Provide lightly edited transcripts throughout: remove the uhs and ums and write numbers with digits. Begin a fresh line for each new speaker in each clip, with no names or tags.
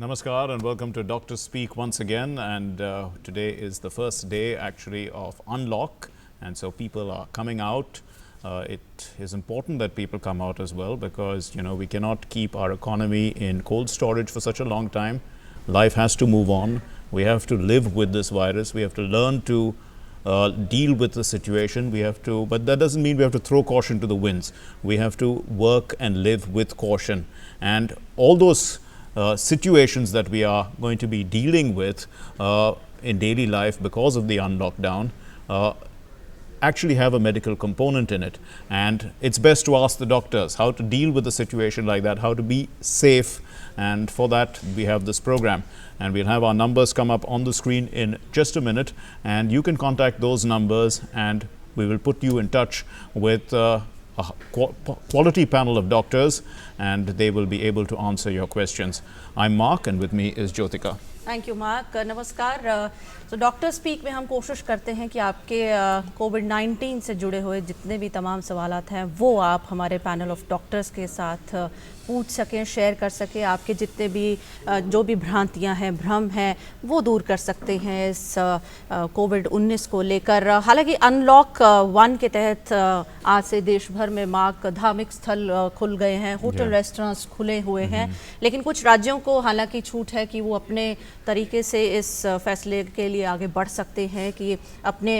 Namaskar and welcome to Dr. Speak once again. And today is the first day actually of unlock, and so people are coming out. It is important that people come out as well because we cannot keep our economy in cold storage for such a long time. Life has to move on. We have to live with this virus. We have to learn to deal with the situation. But that doesn't mean we have to throw caution to the winds. We have to work and live with caution, and all those situations that we are going to be dealing with in daily life because of the unlockdown actually have a medical component in it, and it's best to ask the doctors how to deal with a situation like that, how to be safe. And for that we have this program, and we'll have our numbers come up on the screen in just a minute, and you can contact those numbers and we will put you in touch with a quality panel of doctors, and they will be able to answer your questions. I'm Mark, and with me is Jyotika.
Thank you mark. नमस्कार। तो doctor speak में हम कोशिश करते हैं कि आपके कोविड-19 से जुड़े हुए जितने भी तमाम सवालात हैं वो आप हमारे पैनल ऑफ डॉक्टर्स के साथ पूछ सकें, शेयर कर सकें। आपके जितने भी जो भी भ्रांतियां हैं, भ्रम हैं, वो दूर कर सकते हैं इस कोविड-19 को लेकर। हालांकि अनलॉक 1 के तहत आज से देश भर में धार्मिक स्थल खुल गए हैं, होटल रेस्टोरेंट्स खुले हुए हैं, लेकिन कुछ राज्यों को हालांकि छूट है कि वो अपने तरीके से इस फैसले के लिए आगे बढ़ सकते हैं कि अपने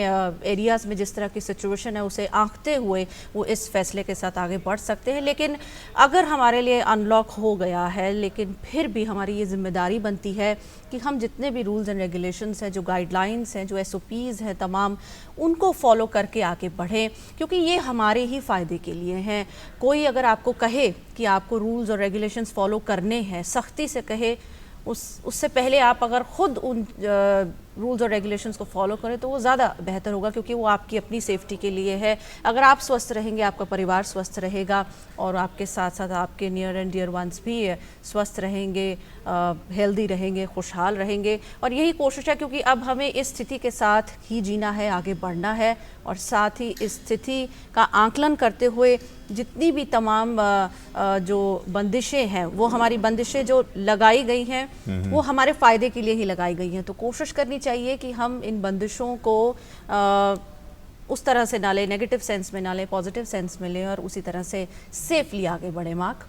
एरियाज़ में जिस तरह की सिचुएशन है उसे आंकते हुए वो इस फैसले के साथ आगे बढ़ सकते हैं। लेकिन अगर हमारे लिए अनलॉक हो गया है, लेकिन फिर भी हमारी ये जिम्मेदारी बनती है कि हम जितने भी रूल्स एंड रेगुलेशंस हैं, जो गाइडलाइंस हैं, जो SOPs हैं तमाम, उनको फॉलो करके आगे बढ़ें, क्योंकि ये हमारे ही फ़ायदे के लिए हैं। कोई अगर आपको कहे कि आपको रूल्स और रेगुलेशंस फॉलो करने हैं, सख्ती से कहे, उससे पहले आप अगर ख़ुद उन रूल्स और रेगुलेशंस को फॉलो करें तो वो ज़्यादा बेहतर होगा, क्योंकि वो आपकी अपनी सेफ्टी के लिए है। अगर आप स्वस्थ रहेंगे, आपका परिवार स्वस्थ रहेगा, और आपके साथ साथ आपके नियर एंड डियर वंस भी स्वस्थ रहेंगे, हेल्दी रहेंगे, खुशहाल रहेंगे। और यही कोशिश है, क्योंकि अब हमें इस स्थिति के साथ ही जीना है, आगे बढ़ना है, और साथ ही इस स्थिति का आकलन करते हुए जितनी भी तमाम जो बंदिशें हैं, वो हमारी बंदिशें जो लगाई गई हैं वो हमारे फ़ायदे के लिए ही लगाई गई हैं। तो कोशिश करनी चाहिए कि हम इन बंदिशों को उस तरह से ना लें, नेगेटिव सेंस में ना लें, पॉजिटिव सेंस में लें, और उसी तरह से सेफली आगे बढ़े। मार्क,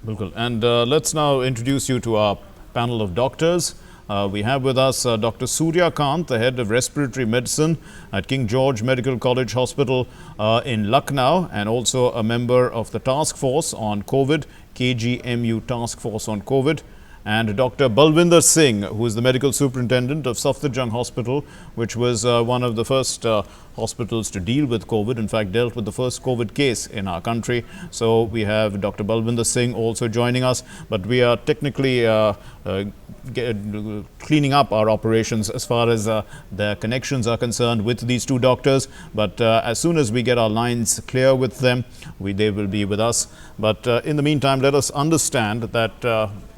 बिल्कुल। And let's now introduce you to our panel of doctors. We have with us Dr. Surya Kant, the head of respiratory medicine at King George Medical College Hospital in Lucknow, and also a member of the task force on COVID, KGMU task force on COVID. And Dr. Balwinder Singh, who is the medical superintendent of Safdarjung Hospital, which was one of the first hospitals to deal with COVID, in fact dealt with the first COVID case in our country. So we have Dr. Balwinder Singh also joining us, but we are technically cleaning up our operations as far as the connections are concerned with these two doctors. But as soon as we get our lines clear with them, they will be with us. But in the meantime, let us understand that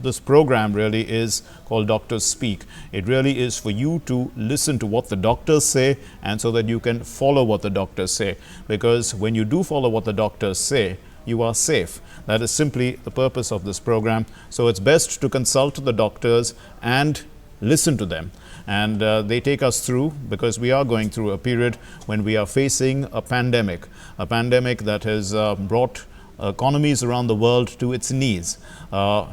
this program really is called Doctors Speak. It really is for you to listen to what the doctors say, and so that you can follow what the doctors say, because when you do follow what the doctors say, you are safe. That is simply the purpose of this program. So it's best to consult the doctors and listen to them, and they take us through, because we are going through a period when we are facing a pandemic that has brought economies around the world to its knees,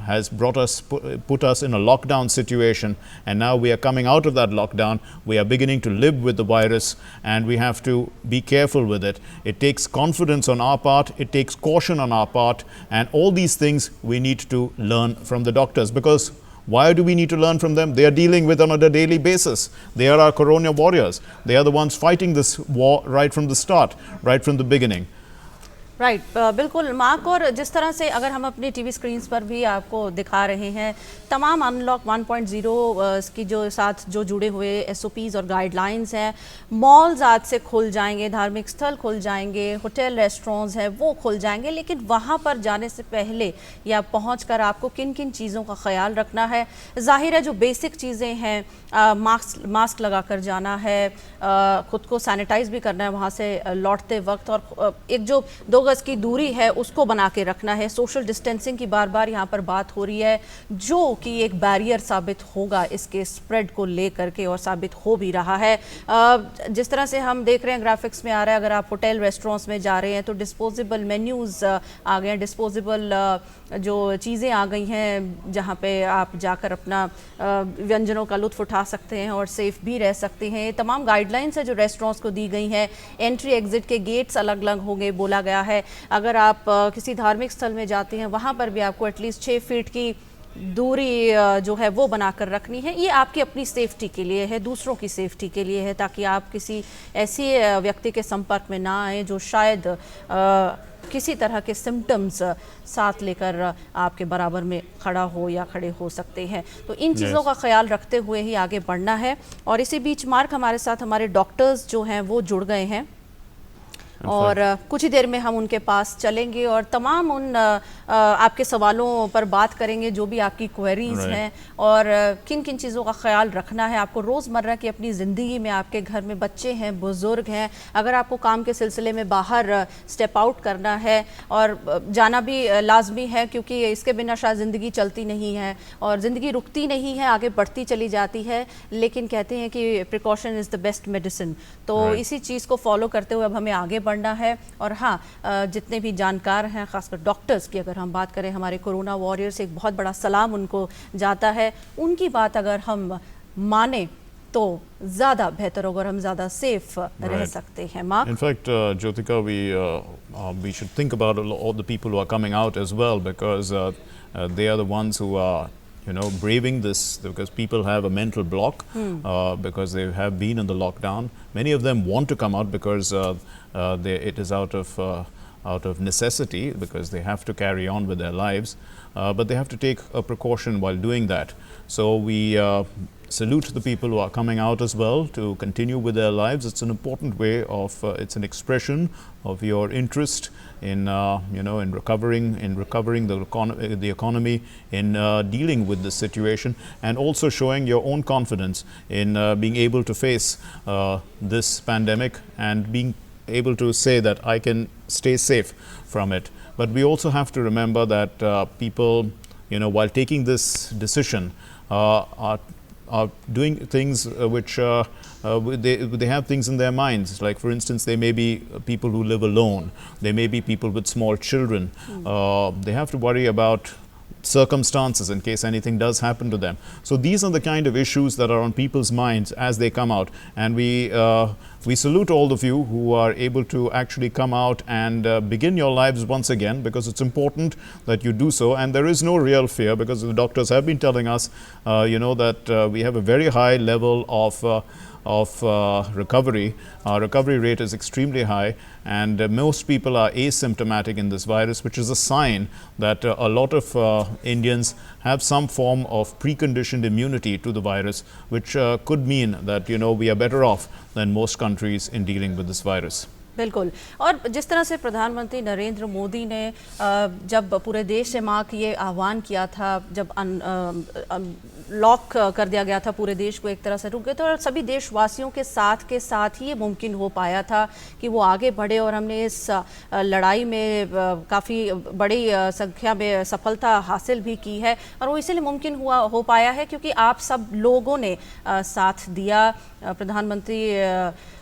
has put us in a lockdown situation, and now we are coming out of that lockdown. We are beginning to live with the virus, and we have to be careful with it. It takes confidence on our part, it takes caution on our part, and all these things we need to learn from the doctors. Because why do we need to learn from them? They are dealing with on a daily basis. They are our corona warriors. They are the ones fighting this war right from the start, right from the beginning.
Right, बिल्कुल mark. और जिस तरह से अगर हम अपनी TV screens पर भी आपको दिखा रहे हैं, तमाम अनलॉक 1.0 की जो जुड़े हुए SOPs और गाइडलाइंस हैं, मॉल्स आज से खुल जाएंगे, धार्मिक स्थल खुल जाएंगे, होटल रेस्टोरेंट्स हैं वो खुल जाएंगे, लेकिन वहाँ पर जाने से पहले या पहुँचकर आपको किन किन चीज़ों का ख्याल रखना है। जाहिर है जो बेसिक चीज़ें हैं, मास्क लगा कर जाना है, ख़ुद को सैनिटाइज़ भी करना है वहाँ से लौटते वक्त, और एक जो 2 गज की दूरी है उसको बना के रखना है। सोशल डिस्टेंसिंग की बार बार यहाँ पर बात हो रही है, जो कि एक बैरियर साबित होगा इसके स्प्रेड को लेकर के, और साबित हो भी रहा है। जिस तरह से हम देख रहे हैं ग्राफिक्स में आ रहा है, अगर आप होटल रेस्टोरेंट्स में जा रहे हैं तो डिस्पोजेबल मेन्यूज़ आ गए हैं, डिस्पोजेबल जो चीज़ें आ गई हैं जहाँ पे आप जाकर अपना व्यंजनों का लुत्फ़ उठा सकते हैं और सेफ भी रह सकते हैं। ये तमाम गाइडलाइंस है जो रेस्टोरेंट्स को दी गई हैं। एंट्री एग्जिट के गेट्स अलग अलग होंगे बोला गया है। अगर आप किसी धार्मिक स्थल में जाते हैं वहाँ पर भी आपको एटलीस्ट 6 फीट की दूरी जो है वो बनाकर रखनी है। ये आपकी अपनी सेफ्टी के लिए है, दूसरों की सेफ्टी के लिए है, ताकि आप किसी ऐसी व्यक्ति के संपर्क में ना आए जो शायद किसी तरह के सिम्टम्स साथ लेकर आपके बराबर में खड़ा हो या खड़े हो सकते हैं। तो इन चीज़ों का ख्याल रखते हुए ही आगे बढ़ना है। और इसी बीच मार्क हमारे साथ हमारे डॉक्टर्स जो हैं वो जुड़ गए हैं और कुछ ही देर में हम उनके पास चलेंगे और तमाम उन आपके सवालों पर बात करेंगे जो भी आपकी क्वेरीज हैं, और किन किन चीज़ों का ख्याल रखना है आपको रोज़मर्रा की अपनी ज़िंदगी में। आपके घर में बच्चे हैं, बुज़ुर्ग हैं, अगर आपको काम के सिलसिले में बाहर स्टेप आउट करना है और जाना भी लाजमी है, क्योंकि इसके बिना शायद ज़िंदगी चलती नहीं है और ज़िंदगी रुकती नहीं है, आगे बढ़ती चली जाती है। लेकिन कहते हैं कि precaution is the best medicine. तो इसी चीज़ को फॉलो करते हुए अब हमें आगे बढ़ना है। और हाँ, जितने भी जानकार हैं, खासकर डॉक्टर्स की अगर हम बात करें, हमारे कोरोना वॉरियर्स, एक बहुत बड़ा सलाम उनको जाता है। उनकी बात अगर हम माने तो ज़्यादा बेहतर होगा और हम ज़्यादा सेफ रह सकते हैं। Mark,
in fact, Jyotika, we should think about all the people who are coming out as well, because they are the ones who are braving this, because people have a mental block because they have been in the lockdown. Many of them want to come out because it is out of necessity, because they have to carry on with their lives, but they have to take a precaution while doing that. So we salute the people who are coming out as well to continue with their lives. It's an important way of it's an expression of your interest in in recovering the economy, in dealing with this situation, and also showing your own confidence in being able to face this pandemic and being able to say that I can stay safe from it. But we also have to remember that people, while taking this decision, are doing things which they have things in their minds. Like, for instance, they may be people who live alone. They may be people with small children. They have to worry about circumstances in case anything does happen to them. So these are the kind of issues that are on people's minds as they come out, and we salute all of you who are able to actually come out and begin your lives once again, because it's important that you do so. And there is no real fear, because the doctors have been telling us that we have a very high level of recovery. Our recovery rate is extremely high, and most people are asymptomatic in this virus, which is a sign that a lot of Indians have some form of preconditioned immunity to the virus, which could mean that we are better off than most countries in dealing with this virus.
बिल्कुल। और जिस तरह से प्रधानमंत्री नरेंद्र मोदी ने जब पूरे देश से माँ की ये आह्वान किया था, जब लॉक कर दिया गया था पूरे देश को, एक तरह से रुक गए थे, और सभी देशवासियों के साथ ही ये मुमकिन हो पाया था कि वो आगे बढ़े, और हमने इस लड़ाई में काफ़ी बड़ी संख्या में सफलता हासिल भी की है। और वो इसीलिए मुमकिन हो पाया है क्योंकि आप सब लोगों ने साथ दिया प्रधानमंत्री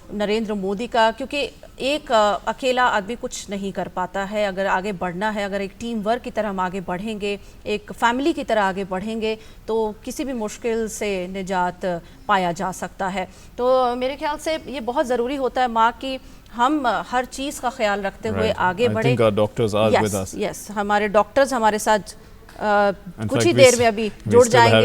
नरेंद्र मोदी का, क्योंकि एक अकेला आदमी कुछ नहीं कर पाता है। अगर आगे बढ़ना है, अगर एक टीम वर्क की तरह हम आगे बढ़ेंगे, एक फैमिली की तरह आगे बढ़ेंगे, तो किसी भी मुश्किल से निजात पाया जा सकता है। तो मेरे ख्याल से ये बहुत ज़रूरी होता है माँ कि हम हर चीज़ का ख्याल रखते हुए आगे बढ़े। यस, हमारे डॉक्टर्स हमारे साथ कुछ ही देर में अभी जुड़ जाएंगे।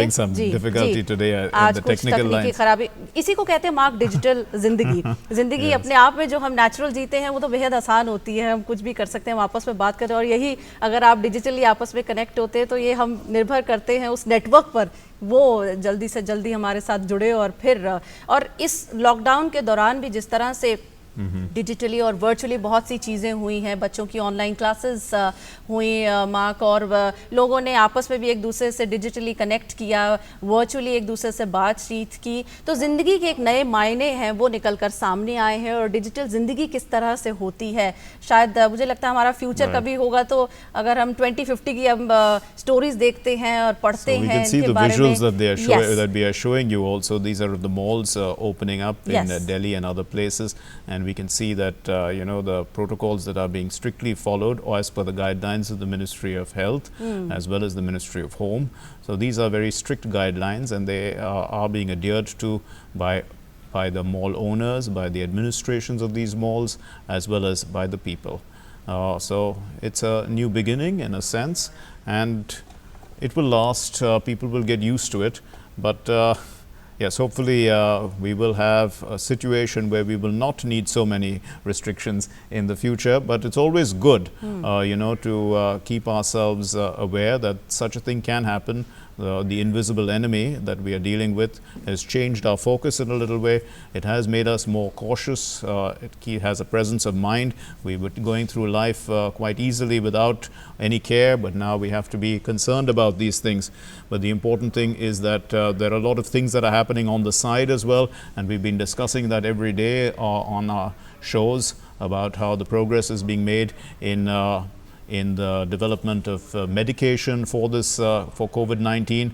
आज कुछ तकनीकी खराबी, इसी को कहते हैं मार्क डिजिटल जिंदगी अपने आप में जो हम नेचुरल जीते हैं वो तो बेहद आसान होती है। हम कुछ भी कर सकते हैं, हम आपस में बात करें, और यही अगर आप डिजिटली आपस में कनेक्ट होते हैं तो ये हम निर्भर करते हैं उस नेटवर्क पर, वो जल्दी से जल्दी हमारे साथ जुड़े। और फिर और इस लॉकडाउन के दौरान भी जिस तरह से डिजिटली और वर्चुअली बहुत सी चीज़ें हुई हैं, बच्चों की ऑनलाइन क्लासेस हुई मार्क, और लोगों ने आपस में भी एक दूसरे से डिजिटली कनेक्ट किया, वर्चुअली एक दूसरे से बातचीत की। तो ज़िंदगी के एक नए मायने हैं वो निकल कर सामने आए हैं, और डिजिटल ज़िंदगी किस तरह से होती है, शायद मुझे लगता है हमारा फ्यूचर कभी होगा तो अगर हम 2050 की अब स्टोरीज देखते हैं और पढ़ते
we
हैं
can see
इनके
the
बारे
visuals
में।
that they are showing, that we are showing you also. These are the malls opening up in
Yes.
Delhi and other places, and we can see that you know, the protocols that are being strictly followed as per the guidelines of the Ministry of Health as well as the Ministry of Home. So these are very strict guidelines, and they are being adhered to by the mall owners, by the administrations of these malls, as well as by the people. So it's a new beginning in a sense, and it will last. People will get used to it, but yes, hopefully we will have a situation where we will not need so many restrictions in the future. But it's always good, you know, to keep ourselves aware that such a thing can happen. The invisible enemy that we are dealing with has changed our focus in a little way. It has made us more cautious. It has a presence of mind. We were going through life quite easily without any care, but now we have to be concerned about these things. But the important thing is that there are a lot of things that are happening on the side as well, and we've been discussing that every day on our shows about how the progress is being made in the development of medication for this for COVID-19,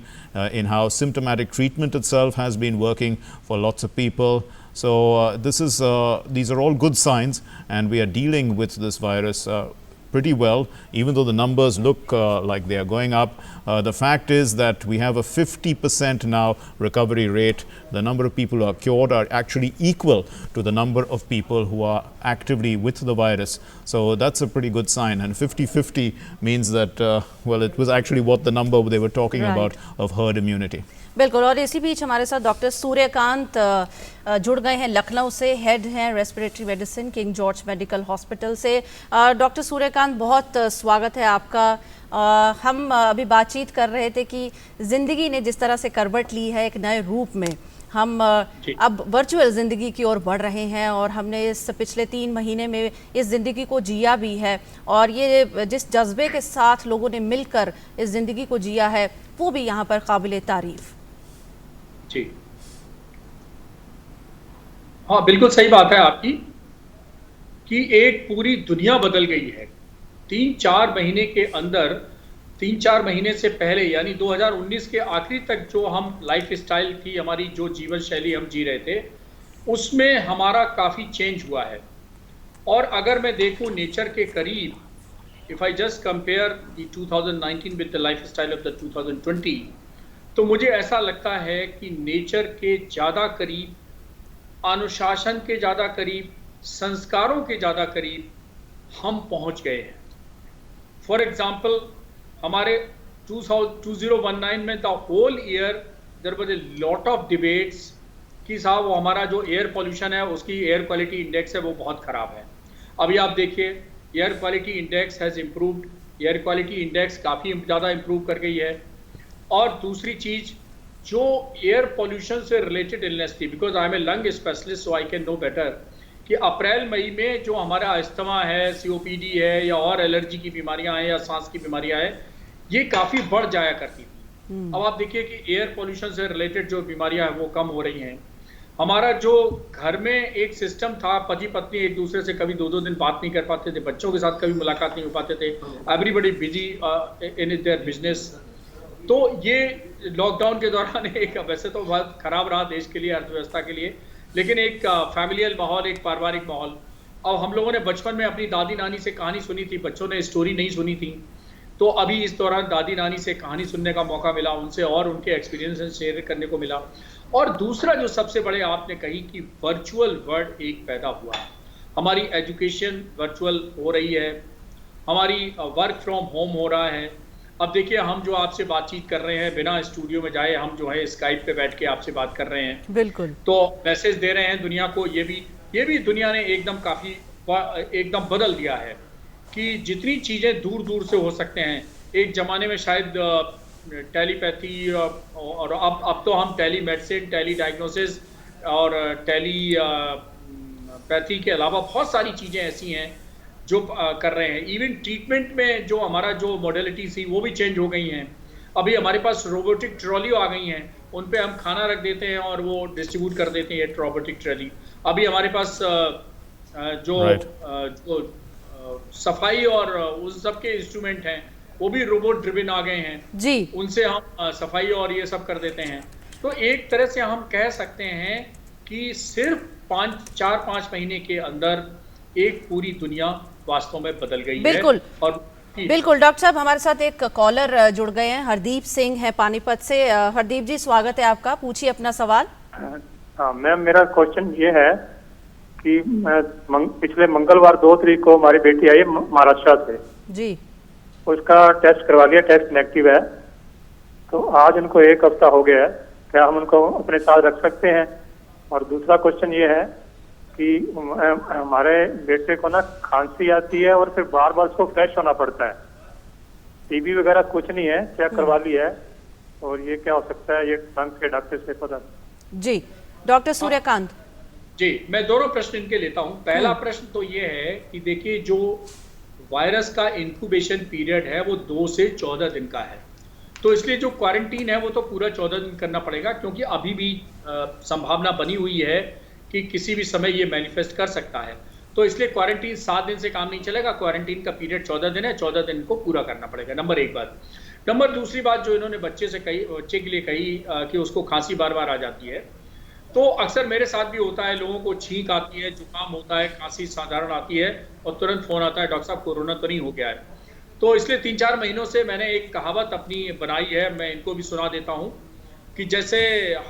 in how symptomatic treatment itself has been working for lots of people. So these are all good signs, and we are dealing with this virus pretty well, even though the numbers look like they are going up. The fact is that we have a 50% now recovery rate. The number of people who are cured are actually equal to the number of people who are actively with the virus. So that's a pretty good sign. And 50-50 means that, well, it was actually what the number they were talking about of herd immunity.
बिल्कुल, और इसी बीच हमारे साथ doctor Suryakant जुड़ गए हैं लखनऊ से, head हैं respiratory medicine king George medical hospital से। डॉक्टर सूर्यकांत, बहुत स्वागत है आपका। हम अभी बातचीत कर रहे थे कि ज़िंदगी ने जिस तरह से करवट ली है एक नए रूप में, हम अब वर्चुअल ज़िंदगी की ओर बढ़ रहे हैं, और हमने इस पिछले 3 महीने में इस ज़िंदगी को जिया भी है, और ये जिस जज्बे के साथ लोगों ने मिलकर इस ज़िंदगी को जिया है वो भी यहाँ पर काबिल तारीफ़।
जी हाँ, बिल्कुल सही बात है आपकी कि एक पूरी दुनिया बदल गई है 3-4 महीने के अंदर। 3-4 महीने से पहले यानी 2019 के आखिरी तक जो हम लाइफ स्टाइल थी, हमारी जो जीवन शैली हम जी रहे थे, उसमें हमारा काफ़ी चेंज हुआ है। और अगर मैं देखूं नेचर के करीब, if I just compare the 2019 with the life style of the 2020, तो मुझे ऐसा लगता है कि नेचर के ज़्यादा करीब, अनुशासन के ज़्यादा करीब, संस्कारों के ज़्यादा करीब हम पहुंच गए हैं। फॉर एग्जाम्पल, हमारे 2019 में the whole year there was a lot of debates कि साहब वो हमारा जो एयर पोल्यूशन है, उसकी एयर क्वालिटी इंडेक्स है वो बहुत ख़राब है। अभी आप देखिए, air quality index has improved, air quality index काफ़ी ज़्यादा इम्प्रूव कर गई है। और दूसरी चीज़, जो एयर पोल्यूशन से रिलेटेड इलनेस थी, because I am a lung specialist so I can know better, कि अप्रैल मई में जो हमारा अस्थमा है, COPD है, या और एलर्जी की बीमारियां हैं या सांस की बीमारियां हैं, ये काफ़ी बढ़ जाया करती थी। अब आप देखिए कि एयर पोल्यूशन से रिलेटेड जो बीमारियां हैं वो कम हो रही हैं। हमारा जो घर में एक सिस्टम था, पति पत्नी एक दूसरे से कभी 2-2 दिन बात नहीं कर पाते थे, बच्चों के साथ कभी मुलाकात नहीं हो पाते थे, everybody busy in their business. तो ये लॉकडाउन के दौरान एक, वैसे तो बहुत ख़राब रहा देश के लिए, अर्थव्यवस्था के लिए, लेकिन एक फैमिलियल माहौल, एक पारिवारिक माहौल। अब हम लोगों ने बचपन में अपनी दादी नानी से कहानी सुनी थी, बच्चों ने स्टोरी नहीं सुनी थी, तो अभी इस दौरान दादी नानी से कहानी सुनने का मौका मिला, उनसे और उनके एक्सपीरियंसेस शेयर करने को मिला। और दूसरा जो सबसे बड़े आपने कही कि वर्चुअल वर्ल्ड एक पैदा हुआ है, हमारी एजुकेशन वर्चुअल हो रही है, हमारी वर्क फ्रॉम होम हो रहा है। अब देखिए, हम जो आपसे बातचीत कर रहे हैं बिना स्टूडियो में जाए, हम जो है स्काइप पे बैठ के आपसे बात कर रहे हैं,
बिल्कुल, तो
मैसेज दे रहे हैं दुनिया को। ये भी दुनिया ने एकदम बदल दिया है कि जितनी चीज़ें दूर दूर से हो सकते हैं। एक ज़माने में शायद टेलीपैथी और अब तो हम टेली मेडिसिन, टेली डायग्नोसिस और टेली पैथी के अलावा बहुत सारी चीज़ें ऐसी हैं जो कर रहे हैं। इवन ट्रीटमेंट में जो हमारा जो मॉडलिटी थी वो भी चेंज हो गई हैं। अभी हमारे पास रोबोटिक ट्रॉली आ गई हैं, उन पे हम खाना रख देते हैं और वो डिस्ट्रीब्यूट कर देते हैं रोबोटिक ट्रॉली। अभी हमारे पास जो सफाई और उस सब के इंस्ट्रूमेंट हैं वो भी रोबोट ड्रिवन आ गए हैं
जी,
उनसे हम सफाई और ये सब कर देते हैं। तो एक तरह से हम कह सकते हैं कि सिर्फ 4-5 महीने के अंदर एक पूरी दुनिया वास्तव में बदल गई
बिल्कुल
है। और
बिल्कुल डॉक्टर साहब, हमारे साथ एक कॉलर जुड़ गए हैं, हरदीप सिंह है पानीपत से। हरदीप जी, स्वागत है आपका, पूछिए अपना सवाल।
हाँ मैम, मेरा क्वेश्चन ये है कि पिछले मंगलवार 2 तारीख को हमारी बेटी आई महाराष्ट्र से
जी,
उसका टेस्ट करवा लिया, टेस्ट नेगेटिव है। तो आज उनको 1 हफ्ता हो गया है, क्या हम उनको अपने साथ रख सकते हैं? और दूसरा क्वेश्चन ये है कि हमारे बेटे को ना खांसी आती है और फिर बार बार उसको फ्रेश होना पड़ता है। टीबी वगैरह कुछ नहीं है, चेक करवा लिया है, और ये क्या हो सकता है, ये ढंग के डॉक्टर से पता।
जी डॉक्टर सूर्यकांत
जी, मैं दोनों प्रश्न इनके लेता हूं। पहला प्रश्न तो ये है कि देखिए, जो वायरस का इंक्यूबेशन पीरियड है वो 2 से 14 दिन का है, तो इसलिए जो क्वारंटीन है वो तो पूरा 14 दिन करना पड़ेगा, क्योंकि अभी भी संभावना बनी हुई है कि किसी भी समय ये मैनिफेस्ट कर सकता है। तो इसलिए क्वारंटीन 7 दिन से काम नहीं चलेगा, क्वारंटीन का पीरियड 14 दिन है, 14 दिन को पूरा करना पड़ेगा। नंबर 1 बात। नंबर दूसरी बात जो इन्होंने बच्चे के लिए कही कि उसको खांसी बार बार आ जाती है, तो अक्सर मेरे साथ भी होता है, लोगों को छींक आती है, जुकाम होता है, खांसी साधारण आती है और तुरंत फोन आता है, डॉक्टर साहब कोरोना तो नहीं हो गया है। तो इसलिए 3-4 महीनों से मैंने एक कहावत अपनी बनाई है, मैं इनको भी सुना देता हूँ कि जैसे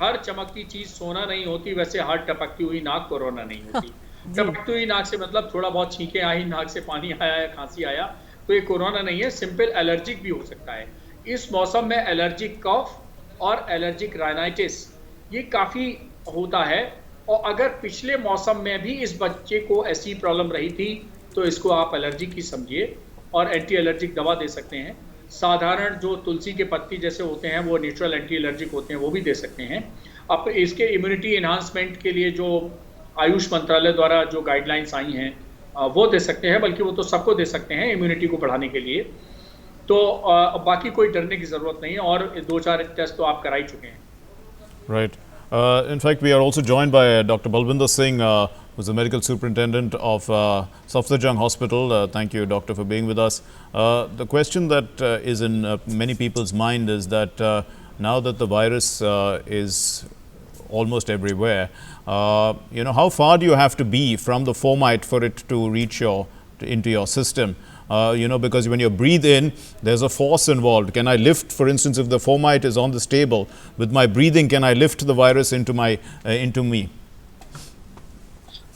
हर चमकती चीज सोना नहीं होती, वैसे हर टपकती हुई नाक कोरोना नहीं होती। टपकती हुई नाक से मतलब थोड़ा बहुत छींके आई, नाक से पानी आया है, खांसी आया, तो ये कोरोना नहीं है, सिंपल एलर्जिक भी हो सकता है। इस मौसम में एलर्जिक कफ और एलर्जिक राइनाइटिस ये काफ़ी होता है, और अगर पिछले मौसम में भी इस बच्चे को ऐसी प्रॉब्लम रही थी तो इसको आप एलर्जिक ही समझिए और एंटी एलर्जिक दवा दे सकते हैं। साधारण जो तुलसी के पत्ती जैसे होते हैं वो नेचुरल एंटी एलर्जिक होते हैं, वो भी दे सकते हैं। अब इसके इम्यूनिटी एनहांसमेंट के लिए जो आयुष मंत्रालय द्वारा जो गाइडलाइंस आई हैं वो दे सकते हैं, बल्कि वो तो सबको दे सकते हैं इम्यूनिटी को बढ़ाने के लिए। तो बाकी कोई डरने की ज़रूरत नहीं है, और 2-4 टेस्ट तो आप करा ही चुके हैं।
Right. In fact, we are also joined by Dr. Balwinder Singh, who's the medical superintendent of Safdarjung Hospital. Thank you, doctor, for being with us. The question that is in many people's mind is that now that the virus is almost everywhere, how far do you have to be from the fomite for it to reach into your system? Because when you breathe in, there's a force involved. Can I lift, for instance, if the fomite is on this table, with my breathing, can I lift the virus into me?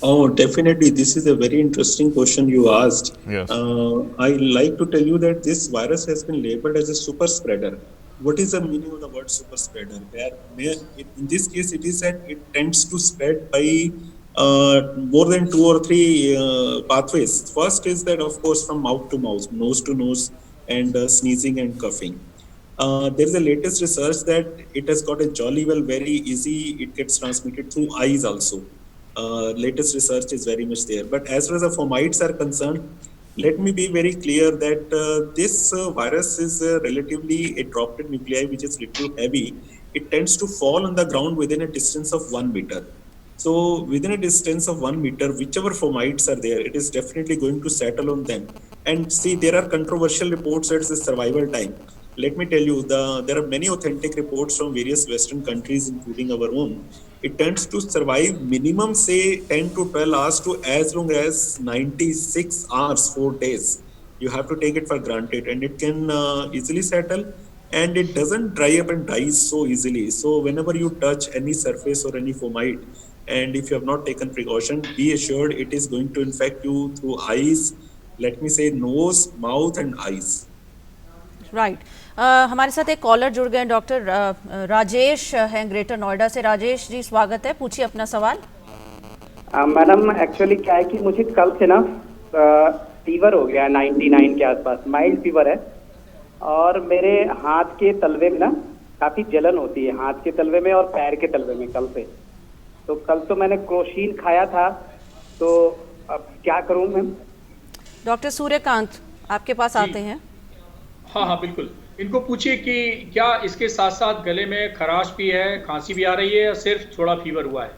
Oh, definitely. This is a very interesting question you asked.
Yes.
I like to tell you that this virus has been labeled as a super spreader. What is the meaning of the word super spreader? In this case, it is that it tends to spread by more than 2 or 3 pathways. First is that, of course, from mouth to mouth, nose to nose, and sneezing and coughing. There is a latest research that it has got a jolly well very easy. It gets transmitted through eyes also. Latest research is very much there. But as far as the fomites are concerned, let me be very clear that this virus is relatively a droplet nuclei which is little heavy. It tends to fall on the ground within a distance of 1 meter. So within a distance of 1 meter, whichever fomites are there, it is definitely going to settle on them. And see, there are controversial reports as the survival time. Let me tell you, there are many authentic reports from various Western countries, including our own. It tends to survive minimum, say, 10 to 12 hours to as long as 96 hours, 4 days. You have to take it for granted, and it can easily settle, and it doesn't dry up and dies so easily. So whenever you touch any surface or any fomite, and if you have not taken precaution, be assured it is going to infect you through eyes, let me say nose, mouth and eyes.
Right हमारे साथ एक collar जुड़ गए हैं, doctor Rajesh हैं greater Noida से। राजेश जी, स्वागत है, पूछिए अपना सवाल।
मैडम, एक्चुअली क्या है कि मुझे कल से ना फीवर हो गया 99 के आसपास, माइल्ड फीवर है, और मेरे हाथ के तलवे में ना काफी जलन होती है, हाथ के तलवे में और पैर के तलवे में कल से। तो कल तो मैंने क्रोशीन खाया था, तो अब क्या करूं मैम?
डॉक्टर सूर्यकांत आपके पास आते हैं।
हाँ हाँ बिल्कुल, इनको पूछिए कि क्या इसके साथ साथ गले में खराश भी है, खांसी भी आ रही है, या सिर्फ थोड़ा फीवर हुआ है?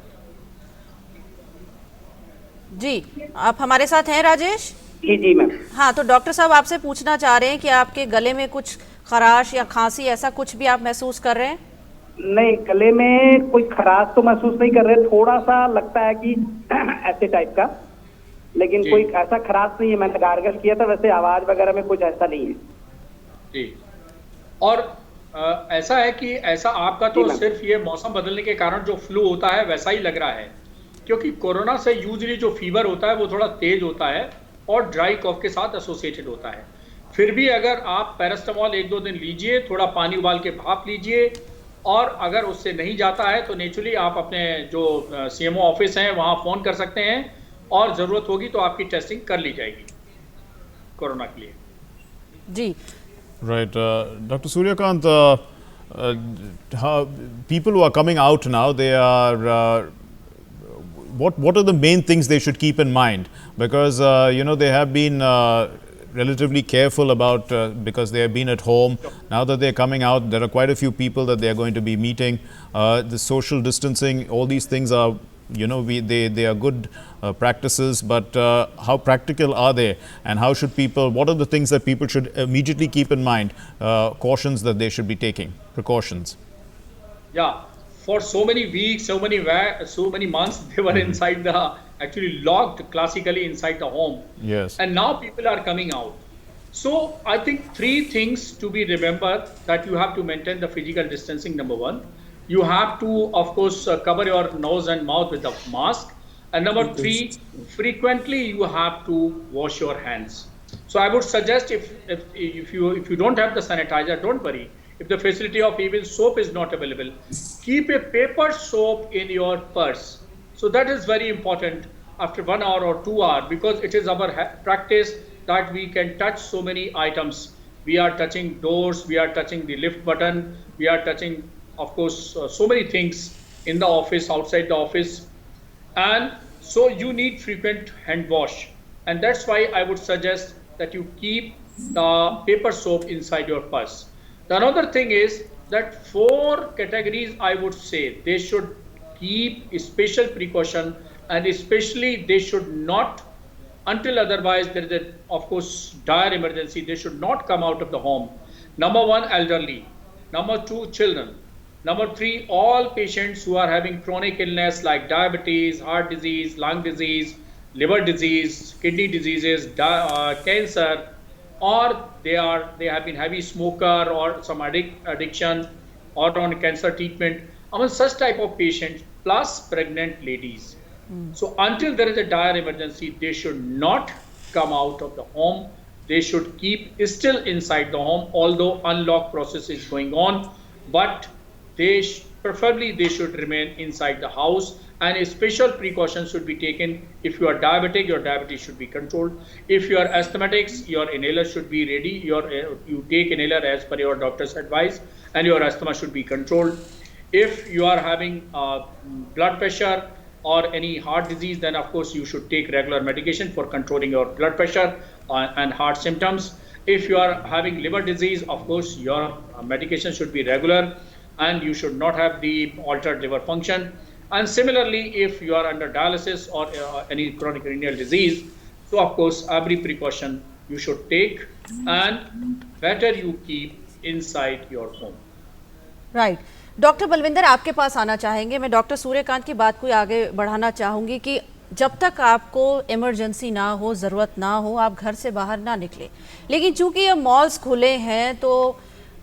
जी, आप हमारे साथ हैं राजेश?
जी जी मैम।
हाँ, तो डॉक्टर साहब आपसे पूछना चाह रहे हैं कि आपके गले में कुछ खराश या खांसी ऐसा कुछ भी आप महसूस कर रहे हैं?
नहीं, गले में कोई खराश तो महसूस नहीं कर रहे, थोड़ा सा लगता है कि ऐसे टाइप का, लेकिन
जी।
कोई ऐसा खराश नहीं है। मैंने गार्गल किया था, वैसे आवाज वगैरह में कुछ ऐसा नहीं है।
जी। और ऐसा है कि ऐसा आपका तो
जी मैम।
सिर्फ ये मौसम बदलने के कारण जो फ्लू होता है वैसा ही लग रहा है, क्योंकि कोरोना से यूजुअली जो फीवर होता है वो थोड़ा तेज होता है और ड्राई कॉफ के साथ एसोसिएटेड होता है। फिर भी अगर आप पैरास्टामोल 1-2 दिन लीजिए, थोड़ा पानी उबाल के भाप लीजिए, और अगर उससे नहीं जाता है तो नेचुरली आप अपने जो सीएमओ ऑफिस हैं वहाँ फ़ोन कर सकते हैं, और ज़रूरत होगी तो आपकी टेस्टिंग कर ली जाएगी कोरोना के लिए।
जी,
Right. Dr. Suryakant, how people who are coming out now, they are what are the main things they should keep in mind? Because they have been relatively careful about because they have been at home. Now that they are coming out, there are quite a few people that they are going to be meeting. The social distancing, all these things are, they are good practices, but how practical are they, and how should people, what are the things that people should immediately keep in mind, cautions that they should be taking, precautions?
Yeah, for so many weeks, so many months, they were inside the, actually locked classically inside the home.
Yes.
And now people are coming out. So I think 3 things to be remembered: that you have to maintain the physical distancing, number 1. You have to, of course, cover your nose and mouth with a mask. And number 3, frequently you have to wash your hands. So I would suggest, if you don't have the sanitizer, don't worry. If the facility of even soap is not available, keep a paper soap in your purse. So that is very important after 1 hour or 2 hours, because it is our practice that we can touch so many items. We are touching doors, we are touching the lift button, we are touching, of course, so many things in the office, outside the office. And so you need frequent hand wash. And that's why I would suggest that you keep the paper soap inside your purse. The another thing is that 4 categories, I would say, they should keep a special precaution, and especially they should not, until otherwise there is of course dire emergency, they should not come out of the home. Number 1, elderly. Number 2, children. Number 3, all patients who are having chronic illness like diabetes, heart disease, lung disease, liver disease, kidney diseases, cancer, or they have been heavy smoker or some addiction or on cancer treatment. Among such type of patients, plus pregnant ladies. So until there is a dire emergency, they should not come out of the home. They should keep still inside the home, although unlock process is going on. But preferably they should remain inside the house, and a special precaution should be taken. If you are diabetic, your diabetes should be controlled. If you are asthmatics, your inhaler should be ready. You take inhaler as per your doctor's advice, and your asthma should be controlled. If you are having blood pressure or any heart disease, then of course you should take regular medication for controlling your blood pressure and heart symptoms. If you are having liver disease, of course your medication should be regular, and you should not have the altered liver function. And similarly, if you are under dialysis or any chronic renal disease, so of course every precaution you should take, and better you keep inside your home.
Right. Doctor Balvinder आपके पास आना चाहेंगे। मैं doctor Suryakant की बात को आगे बढ़ाना चाहूँगी कि जब तक आपको इमरजेंसी ना हो, ज़रूरत ना हो, आप घर से बाहर ना निकलें। लेकिन चूंकि ये मॉल्स खुले हैं तो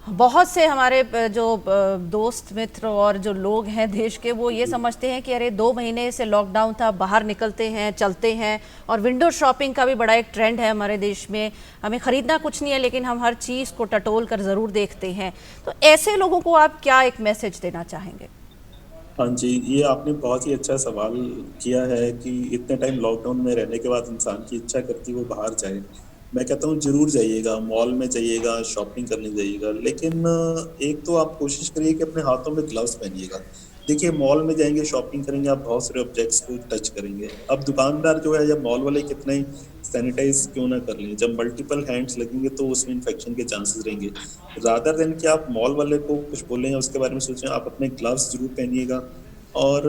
बहुत से हमारे जो दोस्त मित्र और जो लोग हैं देश के, वो ये समझते हैं कि अरे 2 महीने से लॉकडाउन था, बाहर निकलते हैं, चलते हैं। और विंडो शॉपिंग का भी बड़ा एक ट्रेंड है हमारे देश में। हमें ख़रीदना कुछ नहीं है, लेकिन हम हर चीज़ को टटोल कर ज़रूर देखते हैं। तो ऐसे लोगों को आप क्या एक मैसेज देना चाहेंगे?
हाँ जी, ये आपने बहुत ही अच्छा सवाल किया है कि इतने टाइम लॉकडाउन में रहने के बाद इंसान की इच्छा करती है वो बाहर जाए। मैं कहता हूँ जरूर जाइएगा, मॉल में जाइएगा, शॉपिंग करने जाइएगा, लेकिन एक तो आप कोशिश करिए कि अपने हाथों में ग्लव्स पहनिएगा। देखिए मॉल में जाएंगे, शॉपिंग करेंगे, आप बहुत सारे ऑब्जेक्ट्स को टच करेंगे। अब दुकानदार जो है या मॉल वाले कितना ही सैनिटाइज क्यों ना कर लें, जब मल्टीपल हैंड्स लगेंगे तो उसमें इन्फेक्शन के चांसेस रहेंगे। रादर देन कि आप मॉल वाले को कुछ बोलें या उसके बारे में सोचें, आप अपने ग्लव्स जरूर पहनिएगा। और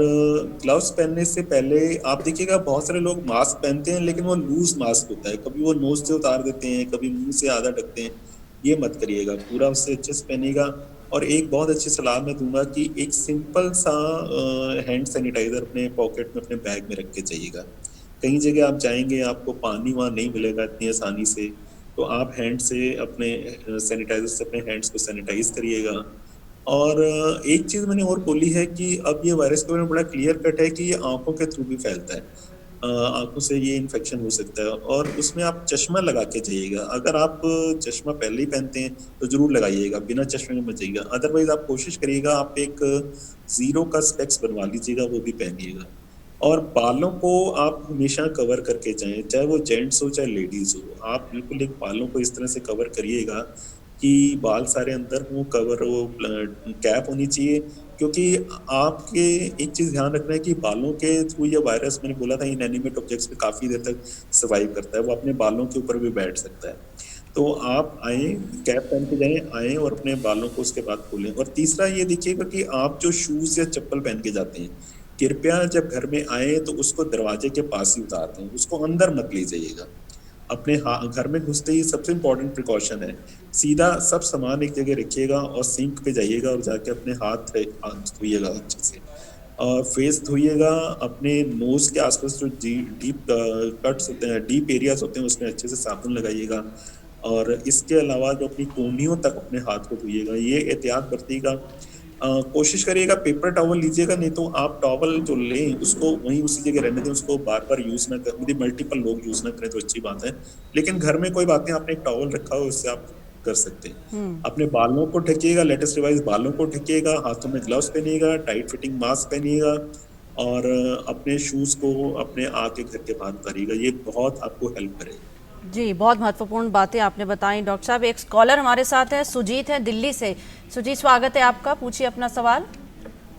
ग्लव्स पहनने से पहले आप देखिएगा बहुत सारे लोग मास्क पहनते हैं लेकिन वो लूज मास्क होता है, कभी वो नोज से उतार देते हैं, कभी मुंह से आधा ढकते हैं। ये मत करिएगा, पूरा उससे अच्छे से पहनिएगा। और एक बहुत अच्छी सलाह मैं दूंगा कि एक सिंपल सा हैंड सैनिटाइजर अपने पॉकेट में, अपने बैग में रख के जाइएगा। कई जगह आप जाएंगे, आपको पानी वहाँ नहीं मिलेगा इतनी आसानी से, तो आप हैंड से अपने सैनिटाइजर से अपने हैंड्स को सैनिटाइज करिएगा। और एक चीज मैंने और बोली है कि अब ये वायरस के बारे में बड़ा क्लियर कट है कि ये आंखों के थ्रू भी फैलता है। आंखों से ये इन्फेक्शन हो सकता है, और उसमें आप चश्मा लगा के जाइएगा। अगर आप चश्मा पहले ही पहनते हैं तो जरूर लगाइएगा, बिना चश्मे में मत जाइएगा। अदरवाइज आप कोशिश करिएगा आप एक जीरो का स्पेक्स बनवा लीजिएगा, वो भी पहनिएगा। और बालों को आप हमेशा कवर करके जाएं, चाहे वो जेंट्स हो चाहे लेडीज हो। आप बिल्कुल एक बालों को इस तरह से कवर करिएगा कि बाल सारे अंदर हो, कवर हो, कैप होनी चाहिए। क्योंकि आपके एक चीज ध्यान रखना है कि बालों के थ्रू ये वायरस, मैंने बोला था, इनएनिमेट ऑब्जेक्ट्स पे काफी देर तक सर्वाइव करता है, वो अपने बालों के ऊपर भी बैठ सकता है। तो आप आए, कैप पहन के जाएं, आए और अपने बालों को उसके बाद खोलें। और तीसरा ये देखिएगा कि आप जो शूज या चप्पल पहन के जाते हैं, कृपया जब घर में आए तो उसको दरवाजे के पास ही उतार दें, उसको अंदर मत ले जाइएगा। अपने घर में घुसते ही सबसे इम्पोर्टेंट प्रिकॉशन है, सीधा सब सामान एक जगह रखिएगा और सिंक पे जाइएगा और जाके अपने हाथ धोइएगा अच्छे से, और फेस धोइएगा। अपने नोज के आसपास जो डीप कट्स होते हैं, डीप एरियाज होते हैं, उसमें अच्छे से साबुन लगाइएगा। और इसके अलावा जो अपनी कोहनियों तक अपने हाथ को धोइएगा, ये एहतियात बरतिएगा। कोशिश करिएगा पेपर टॉवल लीजिएगा, नहीं तो आप टॉवल जो लें उसको वहीं उसी जगह रहने दें, उसको बार बार यूज ना करें। यदि मल्टीपल लोग यूज ना करें तो अच्छी बात है, लेकिन घर में कोई बात नहीं, आपने एक टॉवल रखा हो उससे आप कर सकते हैं। अपने बालों को ढकिएगा, लेटेस्ट रिवाइज बालों को ढकिएगा, हाथों में ग्लव्स पहनिएगा, टाइट फिटिंग मास्क पहनिएगा, और अपने शूज को अपने आके घर के बाहर उतारिएगा। ये बहुत आपको हेल्प करेगा।
जी, बहुत महत्वपूर्ण बातें आपने बताई डॉक्टर साहब। एक स्कॉलर हमारे साथ है, सुजीत है दिल्ली से। सुजीत, स्वागत है आपका, पूछिए अपना सवाल।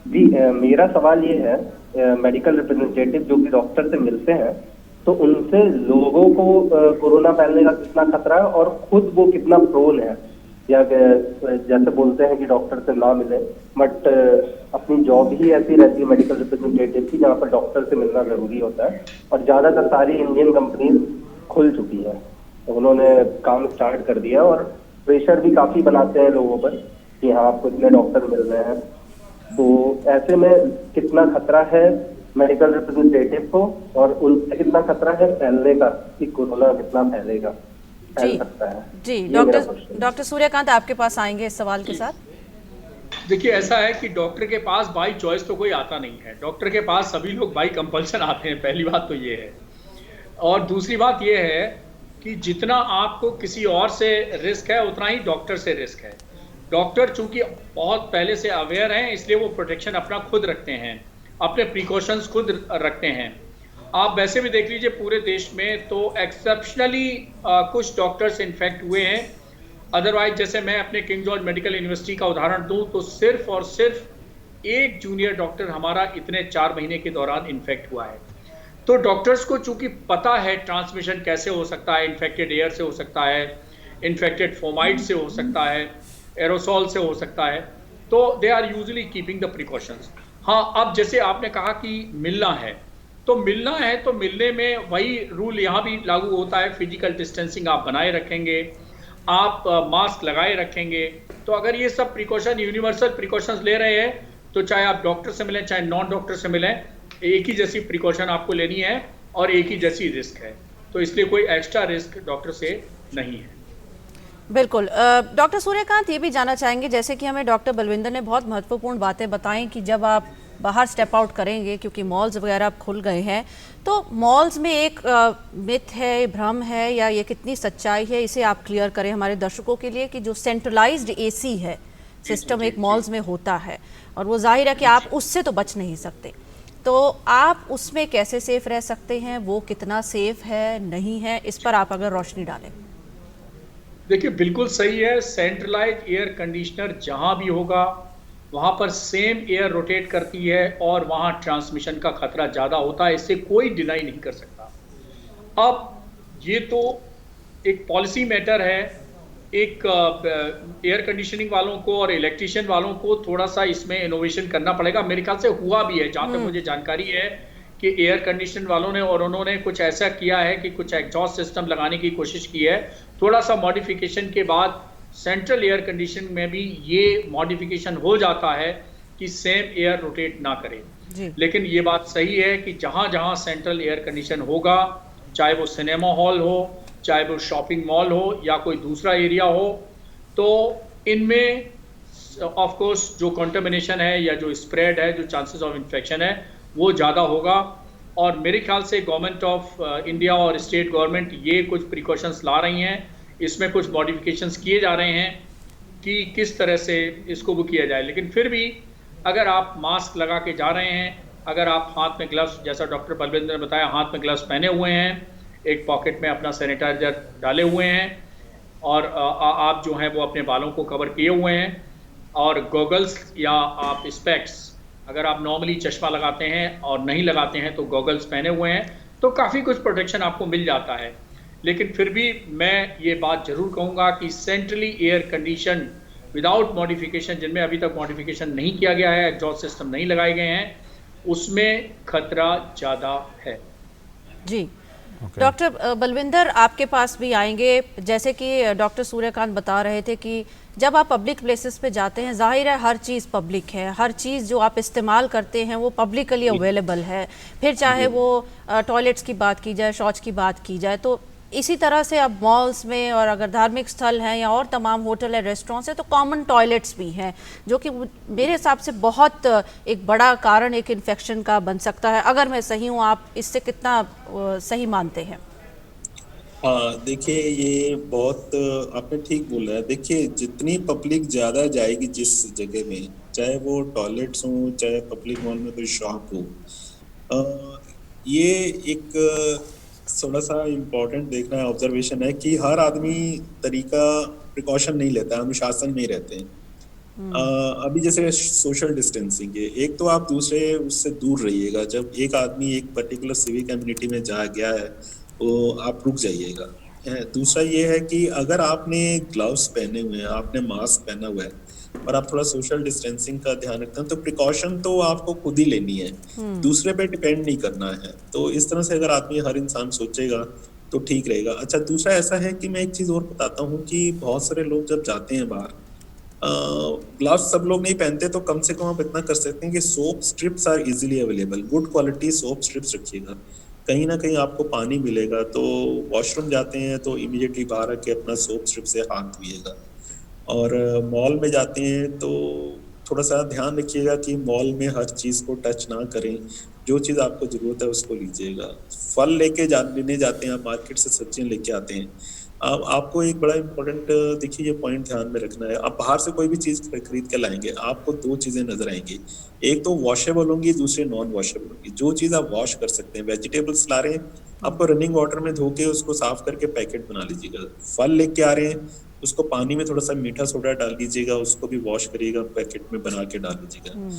जी, मेरा सवाल ये है, मेडिकल रिप्रेजेंटेटिव जो कि डॉक्टर से मिलते हैं तो उनसे लोगों को कोरोना फैलने का कितना खतरा है और खुद वो कितना प्रोन है, या जैसे बोलते हैं कि डॉक्टर से ना मिले, बट अपनी जॉब ही ऐसी रहती है मेडिकल रिप्रेजेंटेटिव की जहाँ पर डॉक्टर से मिलना जरूरी होता है, और ज्यादातर सारी इंडियन कंपनीज खुल चुकी है, तो उन्होंने काम स्टार्ट कर दिया और प्रेशर भी काफी बनाते हैं लोगों पर कि हाँ आपको इतने डॉक्टर मिल रहे हैं। तो ऐसे में कितना खतरा है मेडिकल रिप्रेजेंटेटिव को, और उनसे कितना खतरा है फैलने का, कि कोरोना कितना फैलेगा, फैल सकता है?
जी, डॉक्टर सूर्यकांत आपके पास आएंगे इस सवाल के साथ।
देखिए, ऐसा है कि डॉक्टर के पास बाई चॉइस तो कोई आता नहीं है, डॉक्टर के पास सभी लोग बाई कंपल्शन आते हैं, पहली बात तो ये है। और दूसरी बात ये है कि जितना आपको किसी और से रिस्क है उतना ही डॉक्टर से रिस्क है। डॉक्टर चूंकि बहुत पहले से अवेयर हैं, इसलिए वो प्रोटेक्शन अपना खुद रखते हैं, अपने प्रिकॉशंस खुद रखते हैं। आप वैसे भी देख लीजिए पूरे देश में तो एक्सेप्शनली कुछ डॉक्टर्स इन्फेक्ट हुए हैं। अदरवाइज जैसे मैं अपने किंग जॉर्ज मेडिकल यूनिवर्सिटी का उदाहरण दूं तो सिर्फ और सिर्फ एक जूनियर डॉक्टर हमारा इतने 4 महीने के दौरान इन्फेक्ट हुआ है। तो डॉक्टर्स को चूंकि पता है ट्रांसमिशन कैसे हो सकता है, इन्फेक्टेड एयर से हो सकता है, इन्फेक्टेड फोमाइड से हो सकता है, एरोसॉल से हो सकता है, तो they are usually keeping the precautions. हाँ, अब जैसे आपने कहा कि मिलना है तो मिलने में वही रूल यहाँ भी लागू होता है। फिजिकल डिस्टेंसिंग आप बनाए रखेंगे, आप मास्क लगाए रखेंगे। तो अगर ये सब प्रिकॉशन, यूनिवर्सल प्रिकॉशंस ले रहे हैं, तो चाहे आप डॉक्टर से मिलें चाहे नॉन डॉक्टर से मिलें, एक ही जैसी प्रिकॉशन आपको लेनी है और एक ही जैसी रिस्क है। तो इसलिए कोई एक्स्ट्रा रिस्क डॉक्टर से नहीं है।
बिल्कुल। डॉक्टर सूर्यकांत, ये भी जानना चाहेंगे, जैसे कि हमें डॉक्टर बलविंदर ने बहुत महत्वपूर्ण बातें बताई कि जब आप बाहर स्टेप आउट करेंगे, क्योंकि मॉल्स वगैरह अब खुल गए हैं, तो मॉल्स में एक मिथ है, भ्रम है, या ये कितनी सच्चाई है, इसे आप क्लियर करें हमारे दर्शकों के लिए, कि जो सेंट्रलाइज्ड एसी है सिस्टम एक मॉल्स में होता है, और वो जाहिर है कि आप उससे तो बच नहीं सकते, तो आप उसमें कैसे सेफ रह सकते हैं, वो कितना सेफ है नहीं है, इस पर आप अगर रोशनी डालें।
देखिए, बिल्कुल सही है, सेंट्रलाइज एयर कंडीशनर जहां भी होगा वहाँ पर सेम एयर रोटेट करती है और वहाँ ट्रांसमिशन का खतरा ज़्यादा होता है, इससे कोई डिनाई नहीं कर सकता। अब ये तो एक पॉलिसी मैटर है, एक एयर कंडीशनिंग वालों को और इलेक्ट्रिशियन वालों को थोड़ा सा इसमें इनोवेशन करना पड़ेगा। मेरे ख्याल से हुआ भी है, जहाँ तक मुझे जानकारी है कि एयर कंडीशन वालों ने और उन्होंने कुछ ऐसा किया है कि कुछ एग्जॉस्ट सिस्टम लगाने की कोशिश की है। थोड़ा सा मॉडिफिकेशन के बाद सेंट्रल एयर कंडीशनिंग में भी ये मॉडिफिकेशन हो जाता है कि सेम एयर रोटेट ना करे। लेकिन ये बात सही है कि जहाँ जहाँ सेंट्रल एयर कंडीशन होगा, चाहे वो सिनेमा हॉल हो, चाहे वो शॉपिंग मॉल हो या कोई दूसरा एरिया हो, तो इनमें ऑफ कोर्स जो कंटामिनेशन है या जो स्प्रेड है, जो चांसेस ऑफ इन्फेक्शन है, वो ज़्यादा होगा। और मेरे ख्याल से गवर्नमेंट ऑफ इंडिया और स्टेट गवर्नमेंट ये कुछ प्रिकॉशंस ला रही हैं, इसमें कुछ मॉडिफिकेशंस किए जा रहे हैं कि किस तरह से इसको वो किया जाए। लेकिन फिर भी अगर आप मास्क लगा के जा रहे हैं, अगर आप हाथ में ग्लव्स, जैसा डॉक्टर बलविंदर ने बताया, हाथ में ग्लव्स पहने हुए हैं, एक पॉकेट में अपना सैनिटाइजर डाले हुए हैं और आप जो हैं वो अपने बालों को कवर किए हुए हैं, और गॉगल्स या आप स्पेक्स, अगर आप नॉर्मली चश्मा लगाते हैं और नहीं लगाते हैं तो गॉगल्स पहने हुए हैं, तो काफ़ी कुछ प्रोटेक्शन आपको मिल जाता है। लेकिन फिर भी मैं ये बात ज़रूर कहूँगा कि centrally air condition without modification, जिनमें अभी तक मॉडिफिकेशन नहीं किया गया है, एग्जॉस्ट सिस्टम नहीं लगाए गए हैं, उसमें खतरा ज़्यादा है।
जी डॉक्टर बलविंदर, आपके पास भी आएंगे। जैसे कि डॉक्टर सूर्यकांत बता रहे थे कि जब आप पब्लिक प्लेसेस पे जाते हैं, जाहिर है हर चीज़ पब्लिक है, हर चीज़ जो आप इस्तेमाल करते हैं वो पब्लिकली अवेलेबल है, फिर चाहे वो टॉयलेट्स की बात की जाए, शौच की बात की जाए। तो इसी तरह से अब मॉल्स में, और अगर धार्मिक स्थल हैं या और तमाम होटल है, रेस्टोरेंट्स हैं, तो कॉमन टॉयलेट्स भी हैं, जो कि मेरे हिसाब से बहुत एक बड़ा कारण एक इन्फेक्शन का बन सकता है। अगर मैं सही हूँ, आप इससे कितना सही मानते हैं?
देखिए, ये बहुत आपने ठीक बोला है। देखिए, जितनी पब्लिक ज़्यादा जाएगी जिस जगह में, चाहे वो टॉयलेट्स हों, चाहे पब्लिक मॉल में कोई शॉप हो, ये एक थोड़ा सा इम्पोर्टेंट देखना है, ऑब्जर्वेशन है कि हर आदमी तरीका प्रिकॉशन नहीं लेता है, अनुशासन नहीं रहते हैं। अभी जैसे सोशल डिस्टेंसिंग है, एक तो आप दूसरे उससे दूर रहिएगा। जब एक आदमी एक पर्टिकुलर सिविक कम्युनिटी में जा गया है तो आप रुक जाइएगा। दूसरा ये है कि अगर आपने ग्लव्स पहने हुए हैं, आपने मास्क पहना हुआ है और आप थोड़ा सोशल डिस्टेंसिंग का ध्यान रखते हैं, तो प्रिकॉशन तो आपको खुद ही लेनी है, दूसरे पे डिपेंड नहीं करना है। तो इस तरह से अगर आदमी, हर इंसान सोचेगा तो ठीक रहेगा। अच्छा, दूसरा ऐसा है कि मैं एक चीज़ और बताता हूँ कि बहुत सारे लोग जब जाते हैं बाहर, ग्लव्स सब लोग नहीं पहनते, तो कम से कम आप इतना कर सकते हैं कि soap strips are easily available, good quality soap strips रखिएगा। कहीं ना कहीं आपको पानी मिलेगा, तो वॉशरूम जाते हैं तो इमीडिएटली बाहर आके अपना सोप स्ट्रिप से हाथ धोइएगा। और मॉल में जाते हैं तो थोड़ा सा ध्यान रखिएगा कि मॉल में हर चीज़ को टच ना करें, जो चीज़ आपको ज़रूरत है उसको लीजिएगा। फल लेने जाते हैं आप, मार्केट से सब्जियां लेके आते हैं, अब आपको एक बड़ा इंपॉर्टेंट, देखिए ये पॉइंट ध्यान में रखना है। आप बाहर से कोई भी चीज़ खरीद के लाएंगे, आपको दो चीज़ें नजर आएंगी, एक तो वॉशेबल होंगी, दूसरी नॉन वॉशेबल होंगी। जो चीज़ आप वॉश कर सकते हैं, वेजिटेबल्स ला रहे हैं, आपको रनिंग वाटर में धो के उसको साफ करके पैकेट बना लीजिएगा। फल लेके आ रहे हैं, उसको पानी में थोड़ा सा मीठा सोडा डाल दीजिएगा, उसको भी वॉश करिएगा, पैकेट में बना के डाल दीजिएगा।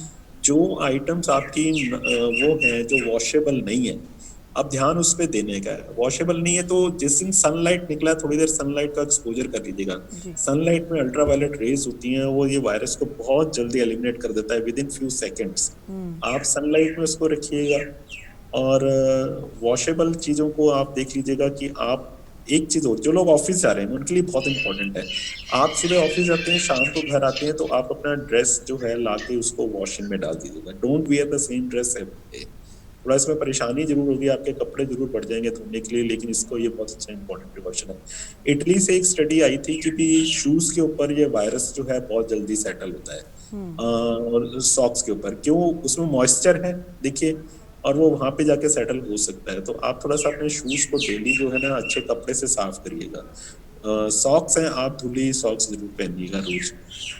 जो आइटम्स आपकी वो हैं जो वॉशेबल नहीं है, अब ध्यान उस पर देने का है। वॉशेबल नहीं है तो जिस दिन सनलाइट निकला, थोड़ी देर सनलाइट का एक्सपोजर कर लीजिएगा। सनलाइट में अल्ट्रावायलेट रेज होती हैं, वो ये वायरस को बहुत जल्दी एलिमिनेट कर देता है विद इन फ्यू सेकेंड्स। आप सनलाइट में उसको रखिएगा। और वॉशेबल चीज़ों को आप देख लीजिएगा कि आप, एक चीज़ और, जो लोग ऑफिस जा रहे हैं उनके लिए बहुत इंपॉर्टेंट है, आप सुबह ऑफिस जाते हैं, शाम को घर आते हैं, तो आप अपना ड्रेस जो है ला के उसको वॉशिंग में डाल दीजिएगा। Don't wear the same dress every day. थोड़ा इसमें परेशानी जरूर होगी, आपके कपड़े जरूर बढ़ जाएंगे धोने के लिए, लेकिन इसको ये बहुत अच्छा इंपॉर्टेंट प्रिकॉशन है। इटली से एक स्टडी आई थी कि भी शूज के ऊपर ये वायरस जो है बहुत जल्दी सेटल होता है, और सॉक्स के ऊपर, क्यों? उसमें मॉइस्चर है देखिए, और वो वहाँ पे जाके सेटल हो सकता है। तो आप थोड़ा सा अपने शूज को डेली जो है ना अच्छे कपड़े से साफ करिएगा। सॉक्स हैं, आप धुली सॉक्स जरूर पहनिएगा रोज।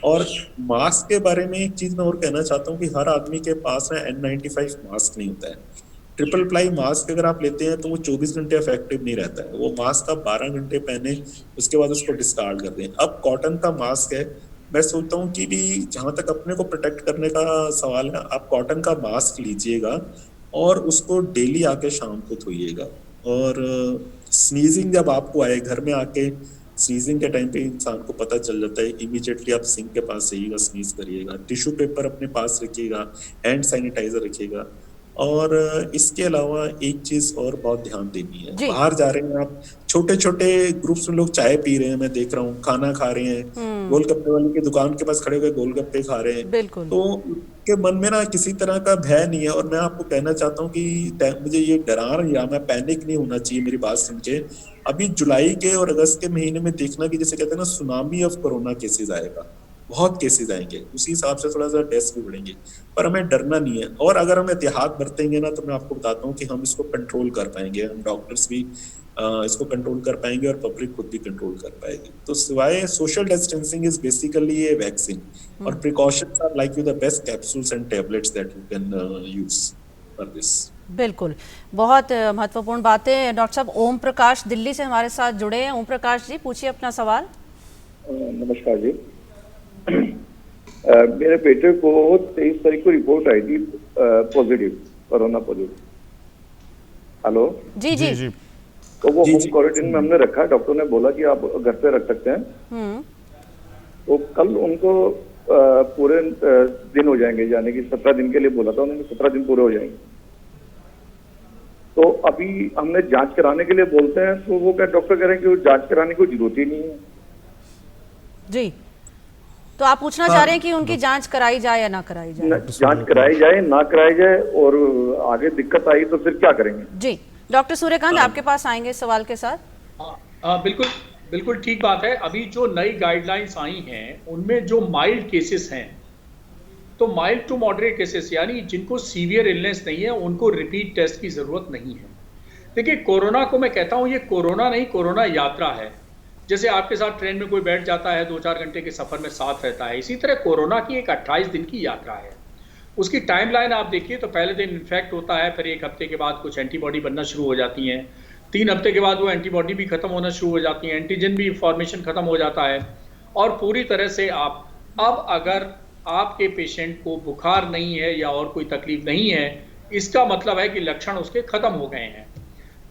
और मास्क के बारे में एक चीज मैं और कहना चाहता हूँ कि हर आदमी के पास ना N95 मास्क नहीं होता है। ट्रिपल प्लाई मास्क अगर आप लेते हैं तो वो 24 घंटे इफेक्टिव नहीं रहता है। वो मास्क आप 12 घंटे पहने, उसके बाद उसको डिस्कार्ड कर दें। अब कॉटन का मास्क है, मैं सोचता हूँ कि भी जहाँ तक अपने को प्रोटेक्ट करने का सवाल है, आप कॉटन का मास्क लीजिएगा और उसको डेली आके शाम को धोइएगा। और स्नीजिंग जब आपको आए घर में आके, स्नीजिंग के टाइम पे इंसान को पता चल जाता है, इमीडिएटली आप सिंक के पास जाइएगा, स्नीज करिएगा, टिश्यू पेपर अपने पास रखिएगा, हैंड सैनिटाइजर रखिएगा। और इसके अलावा एक चीज और बहुत ध्यान देनी है,
जी।
बाहर जा रहे हैं आप, छोटे छोटे ग्रुप्स में लोग चाय पी रहे हैं, मैं देख रहा हूँ, खाना खा रहे हैं, गोलगप्पे वाले की दुकान के पास खड़े हुए गोलगप्पे खा रहे हैं,
बिल्कुल।
तो के मन में ना किसी तरह का भय नहीं है। और मैं आपको कहना चाहता हूँ कि मुझे ये डरा या मैं पैनिक नहीं होना चाहिए मेरी बात सुन के। अभी जुलाई के और अगस्त के महीने में देखना कि जैसे कहते हैं ना, सुनामी ऑफ कोरोना केसेस आएगा, बहुत केसेस आएंगे, उसी हिसाब से थोड़ा सा टेस्ट भी बढ़ेंगे, पर हमें डरना नहीं है। और अगर हम एहतियात बरतेंगे ना, तो मैं आपको बताता हूँ कि हम इसको कंट्रोल कर पाएंगे, हम डॉक्टर्स भी इसको कंट्रोल कर पाएंगे और पब्लिक खुद भी कंट्रोल कर पाएगी। तो सिवाय social distancing is basically a vaccine, और precautions are like you the best capsules and tablets that you can use for this.
बिल्कुल, बहुत महत्वपूर्ण बातें। डॉक्टर साहब, ओम प्रकाश दिल्ली से हमारे साथ जुड़े हैं। ओम प्रकाश जी, पूछिए अपना सवाल।
नमस्कार जी। मेरे बेटे को 23 तारीख को रिपोर्ट आई थी पॉजिटिव, कोरोना पॉजिटिव। हेलो
जी जी,
जी।
तो वो होम क्वारंटाइन में हमने रखा, डॉक्टर ने बोला कि आप घर पे रख सकते हैं। तो कल उनको पूरे दिन हो जाएंगे, यानी कि 17 दिन के लिए बोला था उन्होंने, 17 दिन पूरे हो जाएंगे। तो अभी हमने जांच कराने के लिए बोलते हैं, तो वो क्या डॉक्टर कह रहे हैं कि वो जांच कराने की जरूरत ही नहीं है।
जी, तो आप पूछना चाह रहे हैं कि उनकी जांच कराई जाए या ना कराई जाए?
जांच कराई जाए, ना कराई जाए, और आगे दिक्कत आई तो फिर क्या करेंगे?
जी, डॉक्टर सूर्यकांत आपके पास आएंगे सवाल के साथ।
बिल्कुल बिल्कुल ठीक बात है। अभी जो नई गाइडलाइंस आई हैं उनमें जो माइल्ड केसेस हैं, तो माइल्ड टू मॉडरेट केसेस यानी जिनको सीवियर इलनेस नहीं है, उनको रिपीट टेस्ट की जरूरत नहीं है। देखिए, कोरोना को मैं कहता हूं ये कोरोना नहीं, कोरोना यात्रा है। जैसे आपके साथ ट्रेन में कोई बैठ जाता है, 2-4 घंटे के सफर में साथ रहता है, इसी तरह कोरोना की एक 28 दिन की यात्रा है। उसकी टाइमलाइन आप देखिए तो पहले दिन इन्फेक्ट होता है, फिर 1 हफ्ते के बाद कुछ एंटीबॉडी बनना शुरू हो जाती हैं, 3 हफ्ते के बाद वो एंटीबॉडी भी खत्म होना शुरू हो जाती है, एंटीजन भी फॉर्मेशन खत्म हो जाता है, और पूरी तरह से आप अब अगर आपके पेशेंट को बुखार नहीं है या और कोई तकलीफ नहीं है, इसका मतलब है कि लक्षण उसके खत्म हो गए हैं।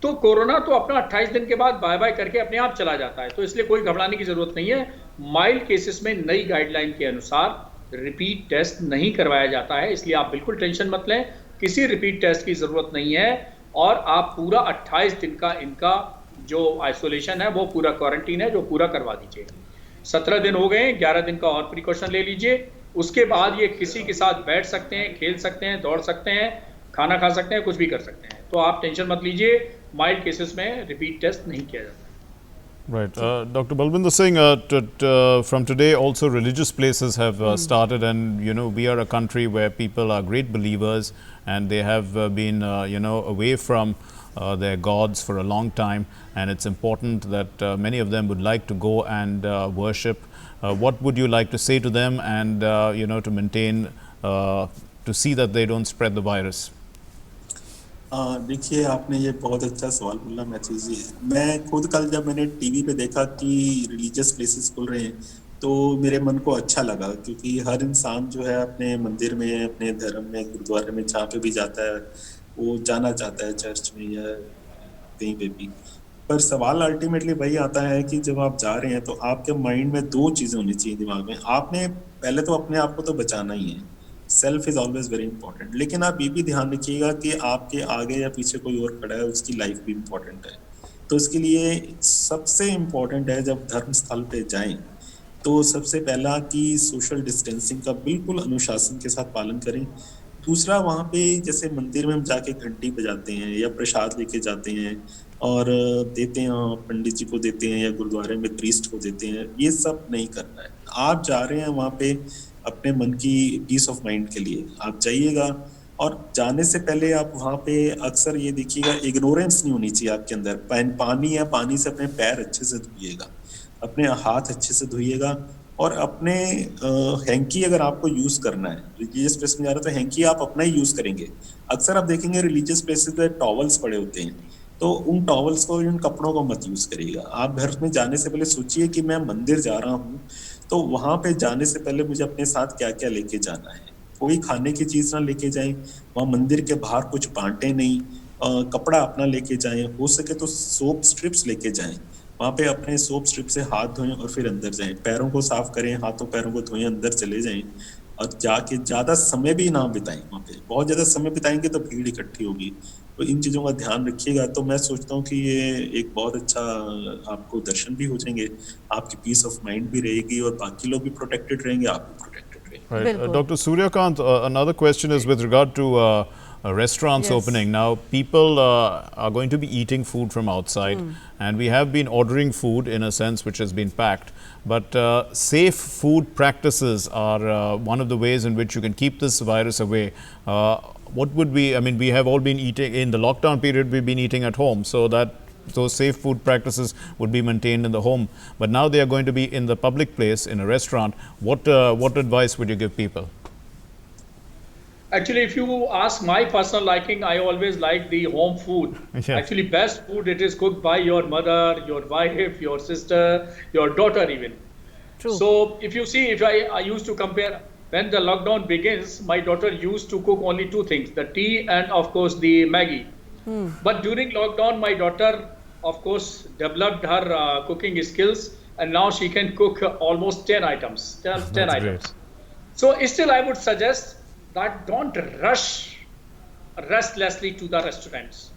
तो कोरोना तो अपना 28 दिन के बाद बाय बाय करके अपने आप चला जाता है, तो इसलिए कोई घबराने की जरूरत नहीं है। माइल्ड केसेस में नई गाइडलाइन के अनुसार रिपीट टेस्ट नहीं करवाया जाता है, इसलिए आप बिल्कुल टेंशन मत लें, किसी रिपीट टेस्ट की जरूरत नहीं है। और आप पूरा 28 दिन का इनका जो आइसोलेशन है, वो पूरा क्वारंटीन है, जो पूरा करवा दीजिए। 17 दिन हो गए, 11 दिन का और प्रिकॉशन ले लीजिए। उसके बाद ये किसी के साथ बैठ सकते हैं, खेल सकते हैं, दौड़ सकते हैं, खाना खा सकते हैं, कुछ भी कर सकते हैं। तो आप टेंशन मत लीजिए, माइल्ड केसेस में रिपीट टेस्ट नहीं किया जाता।
Right. Dr. Balwinder Singh, from today also religious places have started, and we are a country where people are great believers and they have been away from their gods for a long time, and it's important that many of them would like to go and worship. What would you like to say to them and to maintain to see that they don't spread the virus?
देखिए, आपने ये बहुत अच्छा सवाल बोला। मैं खुद कल जब मैंने टीवी पे देखा कि रिलीजियस प्लेसेस खुल रहे हैं, तो मेरे मन को अच्छा लगा, क्योंकि हर इंसान जो है अपने मंदिर में, अपने धर्म में, गुरुद्वारे में, जहाँ पे भी जाता है, वो जाना चाहता है, चर्च में या कहीं पे भी। पर सवाल अल्टीमेटली वही आता है कि जब आप जा रहे हैं तो आपके माइंड में 2 चीजें होनी चाहिए दिमाग में। आपने पहले तो अपने आप को तो बचाना ही है, self is always very important, लेकिन आप ये भी ध्यान रखिएगा कि आपके आगे या पीछे कोई और खड़ा है, उसकी लाइफ भी इम्पोर्टेंट है। तो इसके लिए सबसे इम्पोर्टेंट है, जब धर्म स्थल पे जाएं तो सबसे पहला कि सोशल डिस्टेंसिंग का बिल्कुल अनुशासन के साथ पालन करें। दूसरा, वहाँ पे जैसे मंदिर में हम जाके घंटी बजाते हैं या प्रसाद लेके जाते हैं और देते हैं, पंडित जी को देते हैं या गुरुद्वारे में प्रीस्ट को देते हैं, ये सब नहीं करना है। आप जा रहे हैं वहाँ पे अपने मन की पीस ऑफ माइंड के लिए, आप जाइएगा। और जाने से पहले आप वहाँ पे अक्सर ये देखिएगा, इग्नोरेंस नहीं होनी चाहिए आपके अंदर। पानी है, पानी से अपने पैर अच्छे से धोइएगा, अपने हाथ अच्छे से धोइएगा, और अपने हैंकी अगर आपको यूज करना है, रिलीजियस प्लेस में जा रहे हैं तो हैंकी आप अपना ही यूज करेंगे। अक्सर आप देखेंगे रिलीजियस प्लेसेस पे टॉवल्स पड़े होते हैं, तो उन टॉवल्स को, उन कपड़ों को मत यूज करिएगा। आप घर में जाने से पहले सोचिए कि मैं मंदिर जा रहा हूँ, तो वहां पे जाने से पहले मुझे अपने साथ क्या क्या लेके जाना है। कोई खाने की चीज ना लेके जाएं, वहां मंदिर के बाहर कुछ बांटे नहीं, कपड़ा अपना लेके जाएं, हो सके तो सोप स्ट्रिप्स लेके जाएं, वहां पे अपने सोप स्ट्रिप से हाथ धोएं और फिर अंदर जाएं, पैरों को साफ करें, हाथों पैरों को धोएं, अंदर चले जाएं और जाके ज्यादा समय भी ना बिताएं। वहां पे बहुत ज्यादा समय बिताएंगे तो भीड़ इकट्ठी होगी, तो इन चीजों का ध्यान रखिएगा। तो मैं सोचता हूँ कि ये एक बहुत अच्छा, आपको दर्शन भी हो जाएंगे, आपकी पीस ऑफ माइंड भी रहेगी और बाकी लोग भी प्रोटेक्टेड रहेंगे, आप भी प्रोटेक्टेड रहेंगे।
Right.
बिल्कुल।
Dr. Suryakant, another question is with regard to restaurants
Yes.
opening. Now, people are going to be eating food from outside, and we have been ordering food in a sense which has been packed. But safe food practices are one of the ways in which you can keep this virus away. What would be, I mean, we have all been eating, in the lockdown period, we've been eating at home, so that those safe food practices would be maintained in the home. But now they are going to be in the public place, in a restaurant. What advice would you give people?
Actually, if you ask my personal liking, I always like the home food.
Yes.
Actually, best food, it is cooked by your mother, your wife, your sister, your daughter even.
True.
So if you see, if I used to compare, when the lockdown begins, my daughter used to cook only two things, the tea and of course the Maggi. But during lockdown, my daughter, of course, developed her cooking skills, and now she can cook almost 10 items, 10
That's
items.
great.
So still I would suggest that don't rush restlessly to the restaurants.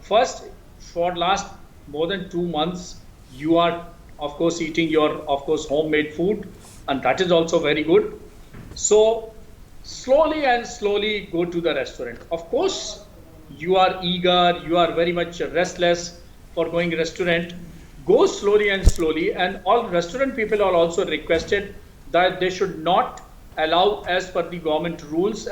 First, for last more than 2 months, you are of course eating your of course homemade food, and that is also very good. So slowly and slowly go to the restaurant. Of course, you are eager, you are very much restless for going to restaurant. Go slowly and slowly, and all restaurant people are also requested that they should not allow, as per the government rules,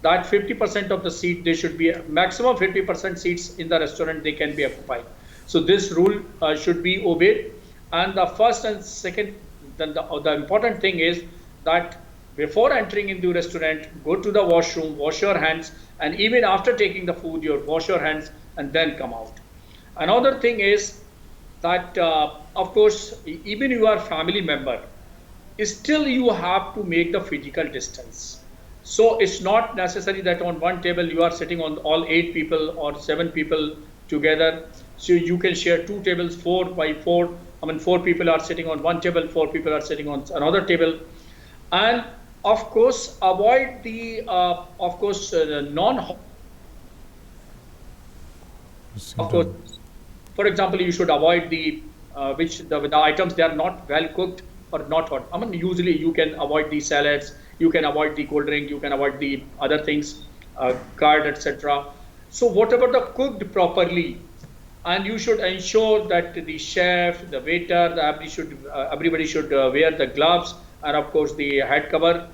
that 50% of the seat, they should be maximum 50% seats in the restaurant they can be occupied. So this rule should be obeyed. And the first and second, then the important thing is that before entering into the restaurant, go to the washroom, wash your hands, and even after taking the food, you wash your hands and then come out. Another thing is that, of course, even you are family member, still you have to make the physical distance. So it's not necessary that on one table you are sitting on all 8 people or 7 people together. So you can share 2 tables, 4 by 4. I mean, 4 people are sitting on one table, 4 people are sitting on another table. And of course, avoid the, of course, of course, for example, you should avoid the the items they are not well cooked or not hot. I mean, usually you can avoid the salads, you can avoid the cold drink, you can avoid the other things, curd, etc. So whatever the cooked properly, and you should ensure that the chef, the waiter, everybody should wear the gloves and of course the head cover.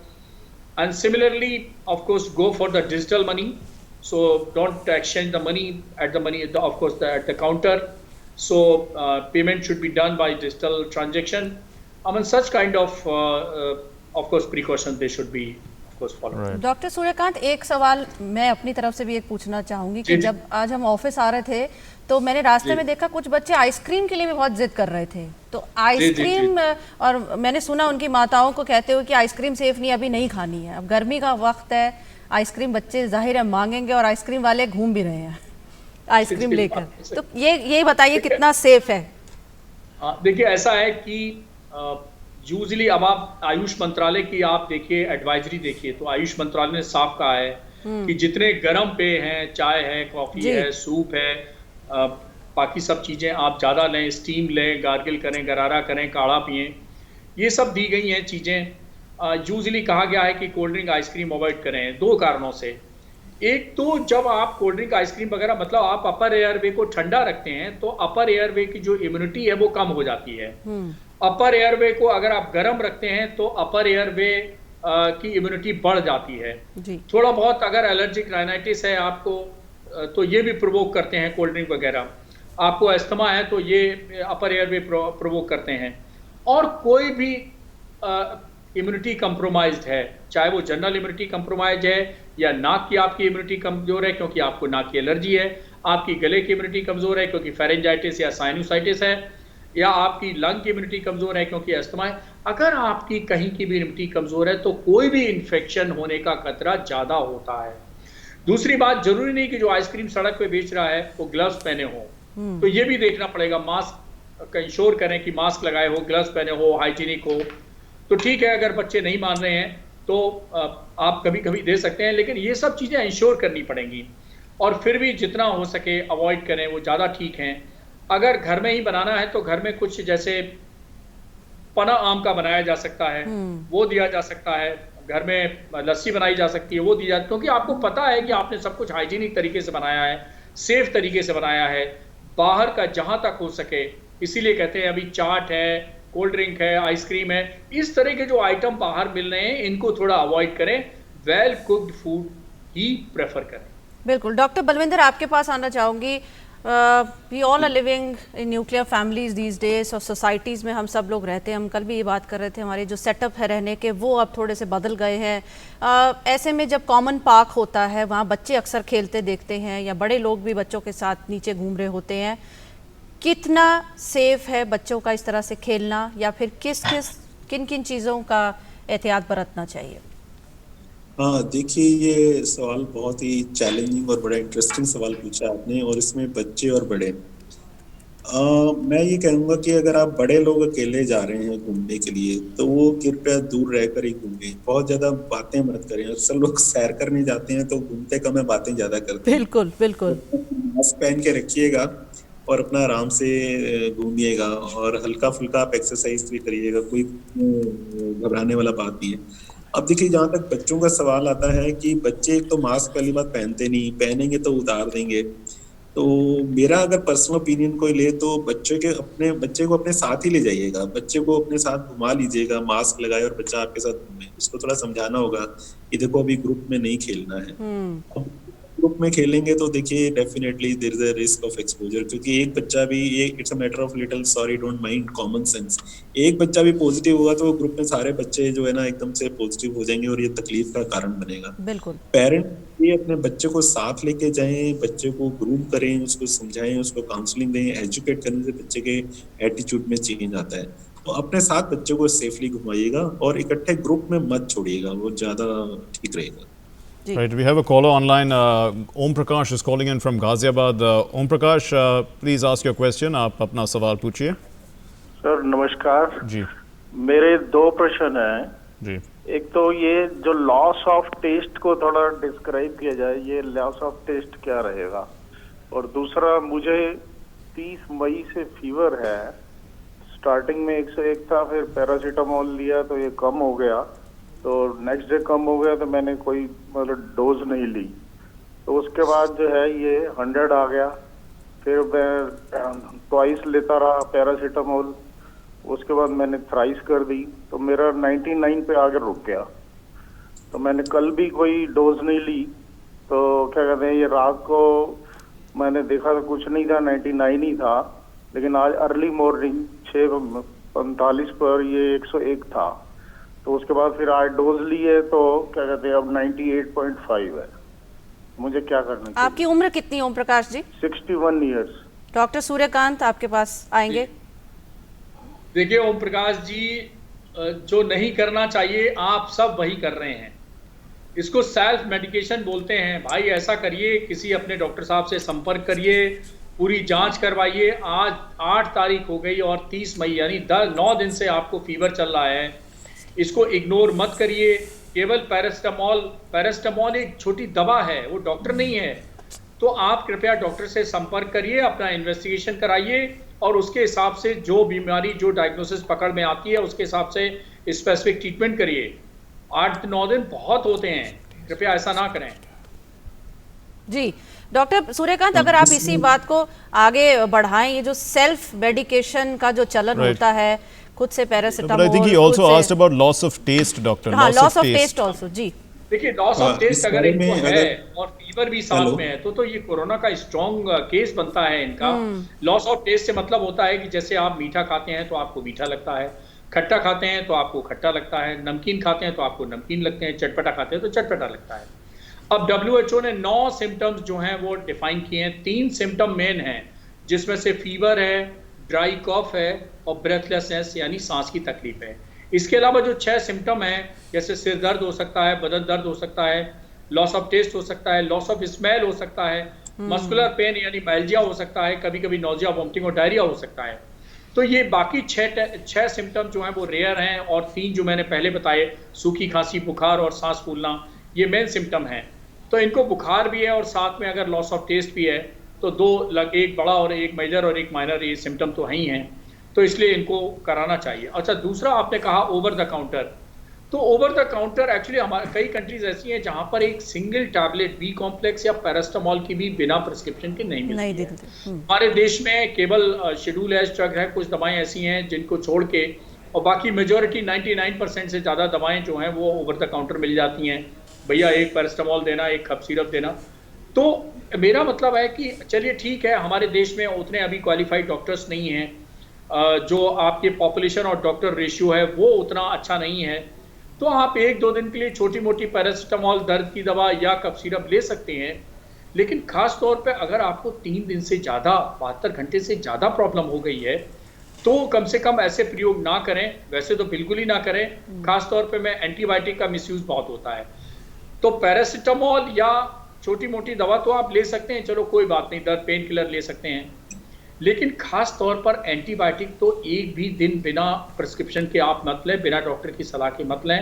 And similarly, of course, go for the digital money. So don't exchange the money at the counter. So payment should be done by digital transaction. I mean, such kind of course, precautions they should be, of course, followed.
Right.
Doctor Suryakant, एक सवाल मैं अपनी तरफ से भी एक पूछना चाहूंगी कि जब आज हम ऑफिस आ रहे थे तो मैंने रास्ते में देखा कुछ बच्चे आइसक्रीम के लिए भी बहुत जिद कर रहे थे। तो आइसक्रीम, और मैंने सुना उनकी माताओं को कहते हुए कि आइसक्रीम सेफ नहीं, अभी नहीं खानी है, अब गर्मी का वक्त है, आइसक्रीम बच्चे जाहिर है मांगेंगे और आइसक्रीम वाले घूम भी रहे हैं आइसक्रीम लेकर। तो ये बताइए कितना सेफ है?
देखिए, ऐसा है कि यूजली अब आप आयुष मंत्रालय की आप देखिए एडवाइजरी देखिए, तो आयुष मंत्रालय ने साफ कहा है कि जितने गर्म पेय हैं, चाय है, कॉफी है, सूप है, बाकी सब चीजें आप ज्यादा लें, स्टीम लें, गार्गिल करें, गरारा करें, काढ़ा पिएं, ये सब दी गई हैं चीजें। यूजली कहा गया है कि कोल्ड ड्रिंक, आइसक्रीम अवॉइड करें 2 कारणों से। एक तो जब आप कोल्ड ड्रिंक, आइसक्रीम वगैरह मतलब आप अपर एयरवे को ठंडा रखते हैं तो अपर एयरवे की जो इम्यूनिटी है वो कम हो जाती है। अपर एयरवे को अगर आप गर्म रखते हैं तो अपर एयरवे की इम्यूनिटी बढ़ जाती है। थोड़ा बहुत अगर एलर्जिक राइनाइटिस है आपको तो ये भी प्रोवोक करते हैं कोल्ड ड्रिंक वगैरह। आपको अस्थमा है तो ये अपर एयरवे प्रोवोक करते हैं। और कोई भी इम्यूनिटी कंप्रोमाइज्ड है, चाहे वो जनरल इम्यूनिटी कंप्रोमाइज है या नाक की आपकी इम्यूनिटी कमजोर है क्योंकि आपको नाक की एलर्जी है, आपकी गले की इम्यूनिटी कमजोर है क्योंकि फेरेंजाइटिस या साइनोसाइटिस है, या आपकी लंग की इम्यूनिटी कमजोर है क्योंकि अस्थमा है, अगर आपकी कहीं की भी इम्यूनिटी कमजोर है तो कोई भी इन्फेक्शन होने का खतरा ज्यादा होता है। दूसरी बात, जरूरी नहीं कि जो आइसक्रीम सड़क पे बेच रहा है वो ग्लव्स पहने हो, तो ये भी देखना पड़ेगा। मास्क का इंश्योर करें कि मास्क लगाए हो, ग्लव्स पहने हो, हाइजीनिक हो। तो ठीक है, अगर बच्चे नहीं मान रहे हैं तो आप कभी कभी दे सकते हैं, लेकिन ये सब चीजें इंश्योर करनी पड़ेंगी। और फिर भी जितना हो सके अवॉइड करें, वो ज्यादा ठीक है। अगर घर में ही बनाना है तो घर में कुछ जैसे पना आम का बनाया जा सकता है, वो दिया जा सकता है। घर में लस्सी बनाई जा सकती है, वो दी जाती है, क्योंकि आपको पता है कि आपने सब कुछ हाइजीनिक तरीके से बनाया है, सेफ तरीके से बनाया है, बाहर का जहां तक हो सके। इसीलिए कहते हैं अभी चाट है, कोल्ड ड्रिंक है, आइसक्रीम है, इस तरह के जो आइटम बाहर मिल रहे हैं इनको थोड़ा अवॉइड करें, वेल कुक्ड फूड ही प्रेफर करें।
बिल्कुल। डॉक्टर बलविंदर, आपके पास आना चाहूँगी। We all are living in nuclear families these days, और सोसाइटीज़ में हम सब लोग रहते हैं। हम कल भी ये बात कर रहे थे, हमारे जो सेटअप है रहने के वो अब थोड़े से बदल गए हैं। ऐसे में जब कॉमन पार्क होता है वहाँ बच्चे अक्सर खेलते देखते हैं, या बड़े लोग भी बच्चों के साथ नीचे घूम रहे होते हैं। कितना सेफ है बच्चों का इस तरह से खेलना, या फिर किन किन चीज़ों का एहतियात बरतना चाहिए?
हाँ, देखिए ये सवाल बहुत ही चैलेंजिंग और बड़ा इंटरेस्टिंग सवाल पूछा आपने, और इसमें बच्चे और बड़े। मैं ये कहूँगा कि अगर आप बड़े लोग अकेले जा रहे हैं घूमने के लिए तो वो कृपया दूर रहकर ही घूमें, बहुत ज्यादा बातें मत करें। अक्सर लोग सैर करने जाते हैं तो घूमते कम है, बातें ज्यादा करते हैं।
बिल्कुल बिल्कुल।
मास्क पहन के रखिएगा और अपना आराम से घूमिएगा, और हल्का फुल्का आप एक्सरसाइज भी करिएगा, कोई घबराने वाला बात नहीं है। अब देखिए, जहाँ तक बच्चों का सवाल आता है कि बच्चे एक तो मास्क पहली बात पहनते नहीं, पहनेंगे तो उतार देंगे। तो मेरा अगर पर्सनल ओपिनियन कोई ले तो बच्चे को अपने साथ ही ले जाइएगा, बच्चे को अपने साथ घुमा लीजिएगा, मास्क लगाए और बच्चा आपके साथ घूमे। उसको थोड़ा समझाना होगा कि देखो अभी ग्रुप में नहीं खेलना है। अब ग्रुप में खेलेंगे तो देखिए definitely there is a risk of exposure, क्योंकि एक बच्चा भी, it's a matter of little sorry don't mind common sense, एक बच्चा भी पॉजिटिव होगा तो ग्रुप में सारे बच्चे जो है ना एकदम से पॉजिटिव हो जाएंगे और ये तकलीफ का कारण बनेगा।
बिल्कुल।
पेरेंट ये अपने बच्चे को साथ लेके जाएं, बच्चे को ग्रूम करें, उसको समझाएं, उसको काउंसलिंग दें। एजुकेट करने से बच्चे के एटीट्यूड में चेंज आता है। तो अपने साथ बच्चे को सेफली घुमाइएगा और इकट्ठे ग्रुप में मत छोड़िएगा, वो ज्यादा ठीक रहेगा।
Right, we have a caller online. Om Prakash is calling in from Ghaziabad. Om Prakash, please ask your question. आप अपना सवाल पूछिए।
सर नमस्कार
जी।
मेरे दो प्रश्न हैं
जी।
एक तो ये जो लॉस ऑफ टेस्ट को थोड़ा डिस्क्राइब किया जाए, ये लॉस ऑफ टेस्ट क्या रहेगा। और दूसरा, मुझे 30 मई से फीवर है, स्टार्टिंग में 101 था, फिर पैरासीटामोल लिया तो ये कम हो गया, तो नेक्स्ट डे कम हो गया तो मैंने कोई मतलब डोज नहीं ली, तो उसके बाद जो है ये 100 आ गया। फिर मैं ट्वाइस लेता रहा पैरासीटामोल, उसके बाद मैंने थ्राइस कर दी तो मेरा 99 पे आगे रुक गया। तो मैंने कल भी कोई डोज नहीं ली, तो क्या कहते हैं, ये रात को मैंने देखा तो कुछ नहीं था, 99 ही था, लेकिन आज अर्ली मॉर्निंग 6:45 पर ये 101 था। तो उसके बाद फिर आज डोज ली है तो क्या कहते हैं अब 98.5 है। मुझे क्या करना चाहिए?
आपकी उम्र कितनी है ओम प्रकाश जी?
61 ईयर्स।
डॉक्टर सूर्यकांत आपके पास आएंगे।
देखिए ओम प्रकाश जी, जो नहीं करना चाहिए आप सब वही कर रहे हैं। इसको सेल्फ मेडिकेशन बोलते हैं। भाई ऐसा करिए, किसी अपने डॉक्टर साहब से संपर्क करिए, पूरी जांच करवाइए। आज 8 तारीख हो गई और 30 मई यानी 9 दिन से आपको फीवर चल रहा है। इसको इग्नोर मत करिए। केवल पैरास्टामोल एक छोटी दवा है, वो डॉक्टर नहीं है। तो आप कृपया डॉक्टर से संपर्क करिए, अपना इन्वेस्टिगेशन कराइए और उसके हिसाब से जो बीमारी, जो डायग्नोसिस पकड़ में आती है उसके हिसाब से स्पेसिफिक ट्रीटमेंट करिए। 8-9 दिन बहुत होते हैं, कृपया ऐसा ना करें।
जी डॉक्टर सूर्यकांत, अगर आप इसी बात को आगे बढ़ाएं, ये जो सेल्फ मेडिकेशन का जो चलन होता है, खुद से paracetamol,
I think he also asked about loss of taste, doctor.
हाँ, loss of taste also, जी।
देखिए लॉस ऑफ टेस्ट अगर इनको है और फीवर भी साथ में है तो ये कोरोना का स्ट्रॉन्ग केस बनता है इनका। लॉस ऑफ टेस्ट से मतलब होता है कि जैसे आप मीठा खाते हैं तो आपको मीठा लगता है, खट्टा खाते हैं तो आपको खट्टा लगता है, नमकीन खाते हैं तो आपको नमकीन लगते हैं, चटपटा खाते हैं तो चटपटा लगता है। अब WHO ने 9 सिम्टम्स जो हैं वो डिफाइन किए हैं। 3 सिम्टम मेन हैं, जिसमें से फीवर है, ड्राई कॉफ है और ब्रेथलेसनेस यानी सांस की तकलीफ है। इसके अलावा जो 6 सिम्टम हैं, जैसे सिर दर्द हो सकता है, बदन दर्द हो सकता है, लॉस ऑफ टेस्ट हो सकता है, लॉस ऑफ स्मेल हो सकता है, मस्कुलर पेन यानी माइल्जिया हो सकता है, कभी कभी नोजिया, वोमिटिंग और डायरिया हो सकता है। तो ये बाकी 6 सिम्टम जो हैं वो रेयर हैं, और 3 जो मैंने पहले बताए, सूखी खांसी, बुखार और सांस फूलना, ये मेन सिम्टम हैं। तो इनको बुखार भी है और साथ में अगर लॉस ऑफ टेस्ट भी है, तो 2 एक बड़ा और एक मेजर और एक माइनर ये सिम्टम तो ही हैं, तो इसलिए इनको कराना चाहिए। अच्छा, दूसरा आपने कहा ओवर द काउंटर, तो ओवर द काउंटर एक्चुअली हमारे कई कंट्रीज ऐसी हैं जहां पर एक सिंगल टैबलेट बी कॉम्प्लेक्स या पैरास्टामोल की भी बिना प्रिस्क्रिप्शन के नहीं मिलती है। हमारे देश में केवल शेड्यूल एज ड्रग है, कुछ दवाएं ऐसी हैं जिनको छोड़ के, और बाकी मेजोरिटी 99% से ज़्यादा दवाएं जो हैं वो ओवर द काउंटर मिल जाती हैं। भैया एक पैरास्टामोल देना, एक कप सिरप देना। तो मेरा मतलब है कि चलिए ठीक है, हमारे देश में उतने अभी क्वालिफाइड डॉक्टर्स नहीं हैं, जो आपके पॉपुलेशन और डॉक्टर रेशियो है वो उतना अच्छा नहीं है, तो आप 1-2 दिन के लिए छोटी मोटी पैरासिटामोल, दर्द की दवा या कफ सिरप ले सकते हैं। लेकिन खास तौर पे अगर आपको 3 दिन से ज़्यादा, 72 घंटे से ज़्यादा प्रॉब्लम हो गई है, तो कम से कम ऐसे प्रयोग ना करें। वैसे तो बिल्कुल ही ना करें, खास तौर पे मैं एंटीबायोटिक का मिसयूज़ बहुत होता है। तो पैरासिटामोल या छोटी मोटी दवा तो आप ले सकते हैं, चलो कोई बात नहीं, दर्द पेन किलर ले सकते हैं, लेकिन खास तौर पर एंटीबायोटिक तो एक भी दिन बिना प्रिस्क्रिप्शन के आप मत लें, बिना डॉक्टर की सलाह के मत लें।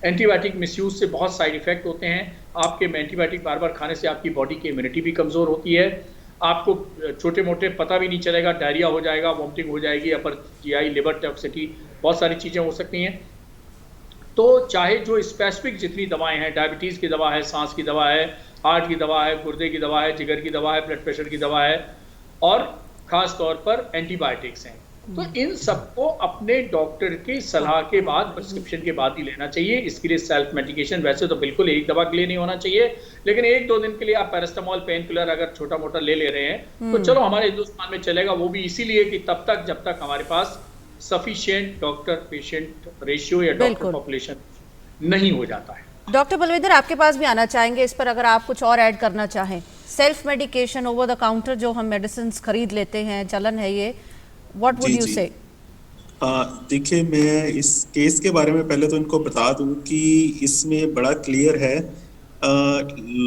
एंटीबायोटिक मिसयूज से बहुत साइड इफेक्ट होते हैं। आपके एंटीबायोटिक बार बार खाने से आपकी बॉडी की इम्यूनिटी भी कमज़ोर होती है, आपको छोटे मोटे पता भी नहीं चलेगा, डायरिया हो जाएगा, वॉमिटिंग हो जाएगी, अपर जीआई, लिवर टॉक्सिटी, बहुत सारी चीज़ें हो सकती हैं। तो चाहे जो स्पेसिफिक जितनी दवाएं हैं, डायबिटीज़ की दवा है, सांस की दवा है, हार्ट की दवा है, गुर्दे की दवा है, जिगर की दवा है, ब्लड प्रेशर की दवा है, और खास तौर पर एंटीबायोटिक्स हैं, तो इन सबको अपने डॉक्टर की सलाह के बाद, प्रिस्क्रिप्शन के बाद ही लेना चाहिए। इसके लिए सेल्फ मेडिकेशन वैसे तो बिल्कुल एक दवा के लिए नहीं होना चाहिए, लेकिन 1-2 दिन के लिए आप पैरास्टामोल, पेन किलर अगर छोटा मोटा ले रहे हैं तो चलो हमारे हिंदुस्तान में चलेगा। वो भी इसीलिए कि तब तक जब तक हमारे पास सफिशिएंट डॉक्टर पेशेंट रेशियो या डॉक्टर पॉपुलेशन नहीं हो जाता है।
डॉक्टर बलविंदर, आपके पास भी आना चाहेंगे इस पर, अगर आप कुछ और ऐड करना चाहें। Self medication, over the counter जो हम मेडिसिन खरीद लेते हैं, चलन है ये, व्हाट वुड यू से?
देखिए, मैं इस केस के बारे में पहले तो इनको बता दूं कि इसमें बड़ा क्लियर है,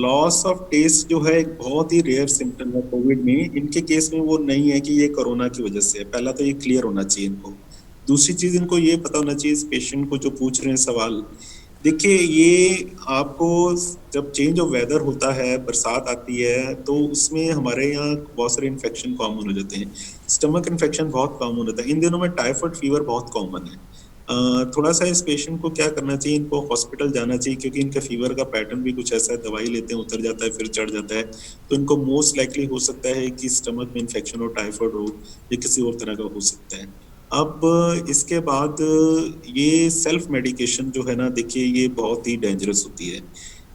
लॉस ऑफ टेस्ट जो है एक बहुत ही रेयर सिम्टम है कोविड में। इनके केस में वो नहीं है कि ये कोरोना की वजह से है, पहला तो ये क्लियर होना चाहिए इनको। दूसरी चीज, इनको ये पता होना चाहिए इस पेशेंट को जो पूछ रहे हैं सवाल, देखिए ये आपको जब चेंज ऑफ वेदर होता है, बरसात आती है, तो उसमें हमारे यहाँ बहुत सारे इन्फेक्शन कॉमन हो जाते हैं। स्टमक इन्फेक्शन बहुत कॉमन होता है। इन दिनों में टाइफाइड फीवर बहुत कॉमन है। थोड़ा सा इस पेशेंट को क्या करना चाहिए, इनको हॉस्पिटल जाना चाहिए, क्योंकि इनका फीवर का पैटर्न भी कुछ ऐसा है, दवाई लेते हैं उतर जाता है फिर चढ़ जाता है, तो इनको मोस्ट लाइकली हो सकता है कि स्टमक में इन्फेक्शन हो, टाइफाइड हो, या किसी और तरह का हो सकता है। अब इसके बाद ये सेल्फ मेडिकेशन जो है ना, देखिए ये बहुत ही डेंजरस होती है।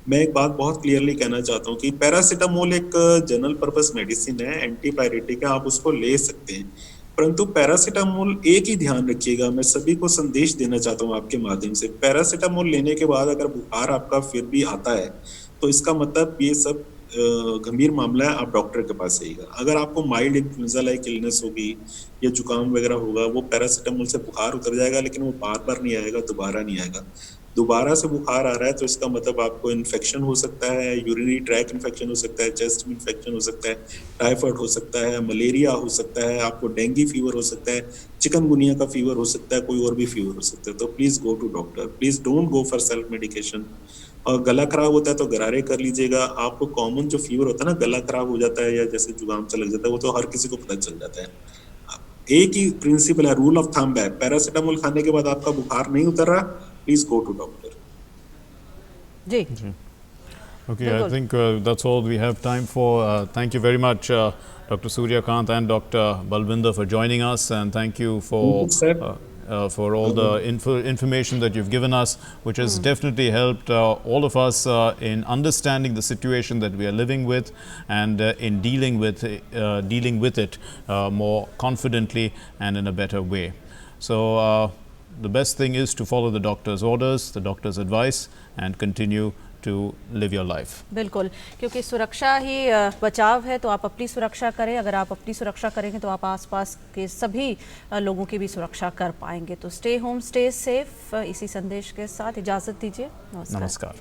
मैं एक बात बहुत क्लियरली कहना चाहता हूँ कि पैरासीटामोल एक जनरल पर्पस मेडिसिन है, एंटीपायरेटिक है, आप उसको ले सकते हैं, परंतु पैरासीटामोल एक ही ध्यान रखिएगा, मैं सभी को संदेश देना चाहता हूँ आपके माध्यम से, पैरासीटामोल लेने के बाद अगर बुखार आपका फिर भी आता है तो इसका मतलब ये सब गंभीर मामला है, आप डॉक्टर के पास आइएगा। अगर आपको माइल्ड इन्फ्लुएंजा लाइक इलनेस होगी या जुकाम वगैरह होगा, वो पैरासीटामोल से बुखार उतर जाएगा, लेकिन वो बार बार नहीं आएगा, दोबारा नहीं आएगा। दोबारा से बुखार आ रहा है तो इसका मतलब आपको इन्फेक्शन हो सकता है, यूरिनरी ट्रैक इन्फेक्शन हो सकता है, चेस्ट में इन्फेक्शन हो सकता है, टाइफाइड हो सकता है, मलेरिया हो सकता है, आपको डेंगू फीवर हो सकता है, चिकनगुनिया का फीवर हो सकता है, कोई और भी फीवर हो सकता है। तो please go to doctor, please don't go for self medication. और गला खराब होता है तो गरारे कर लीजिएगा। आपको कॉमन जो फीवर होता है ना, गला खराब हो जाता है या जैसे जुकाम सा लग जाता है, वो तो हर किसी को पता चल जाता है। एक ही प्रिंसिपल है, रूल ऑफ थंब है, पैरासीटामोल खाने के बाद आपका बुखार नहीं उतर रहा, प्लीज गो टू डॉक्टर।
जी
Okay, I think that's all we have time for. Thank you very much, Dr. Suryakant and Dr. Balwinder, for joining us, and thank you for all the information that you've given us, which has definitely helped all of us in understanding the situation that we are living with, and in dealing with it more confidently and in a better way. So the best thing is to follow the doctor's orders, the doctor's advice, and continue to live your life.
बिल्कुल, क्योंकि सुरक्षा ही बचाव है, तो आप अपनी सुरक्षा करें। अगर आप अपनी सुरक्षा करेंगे तो आप आसपास के सभी लोगों की भी सुरक्षा कर पाएंगे। तो स्टे होम, स्टे सेफ, इसी संदेश के साथ इजाज़त दीजिए। नमस्कार।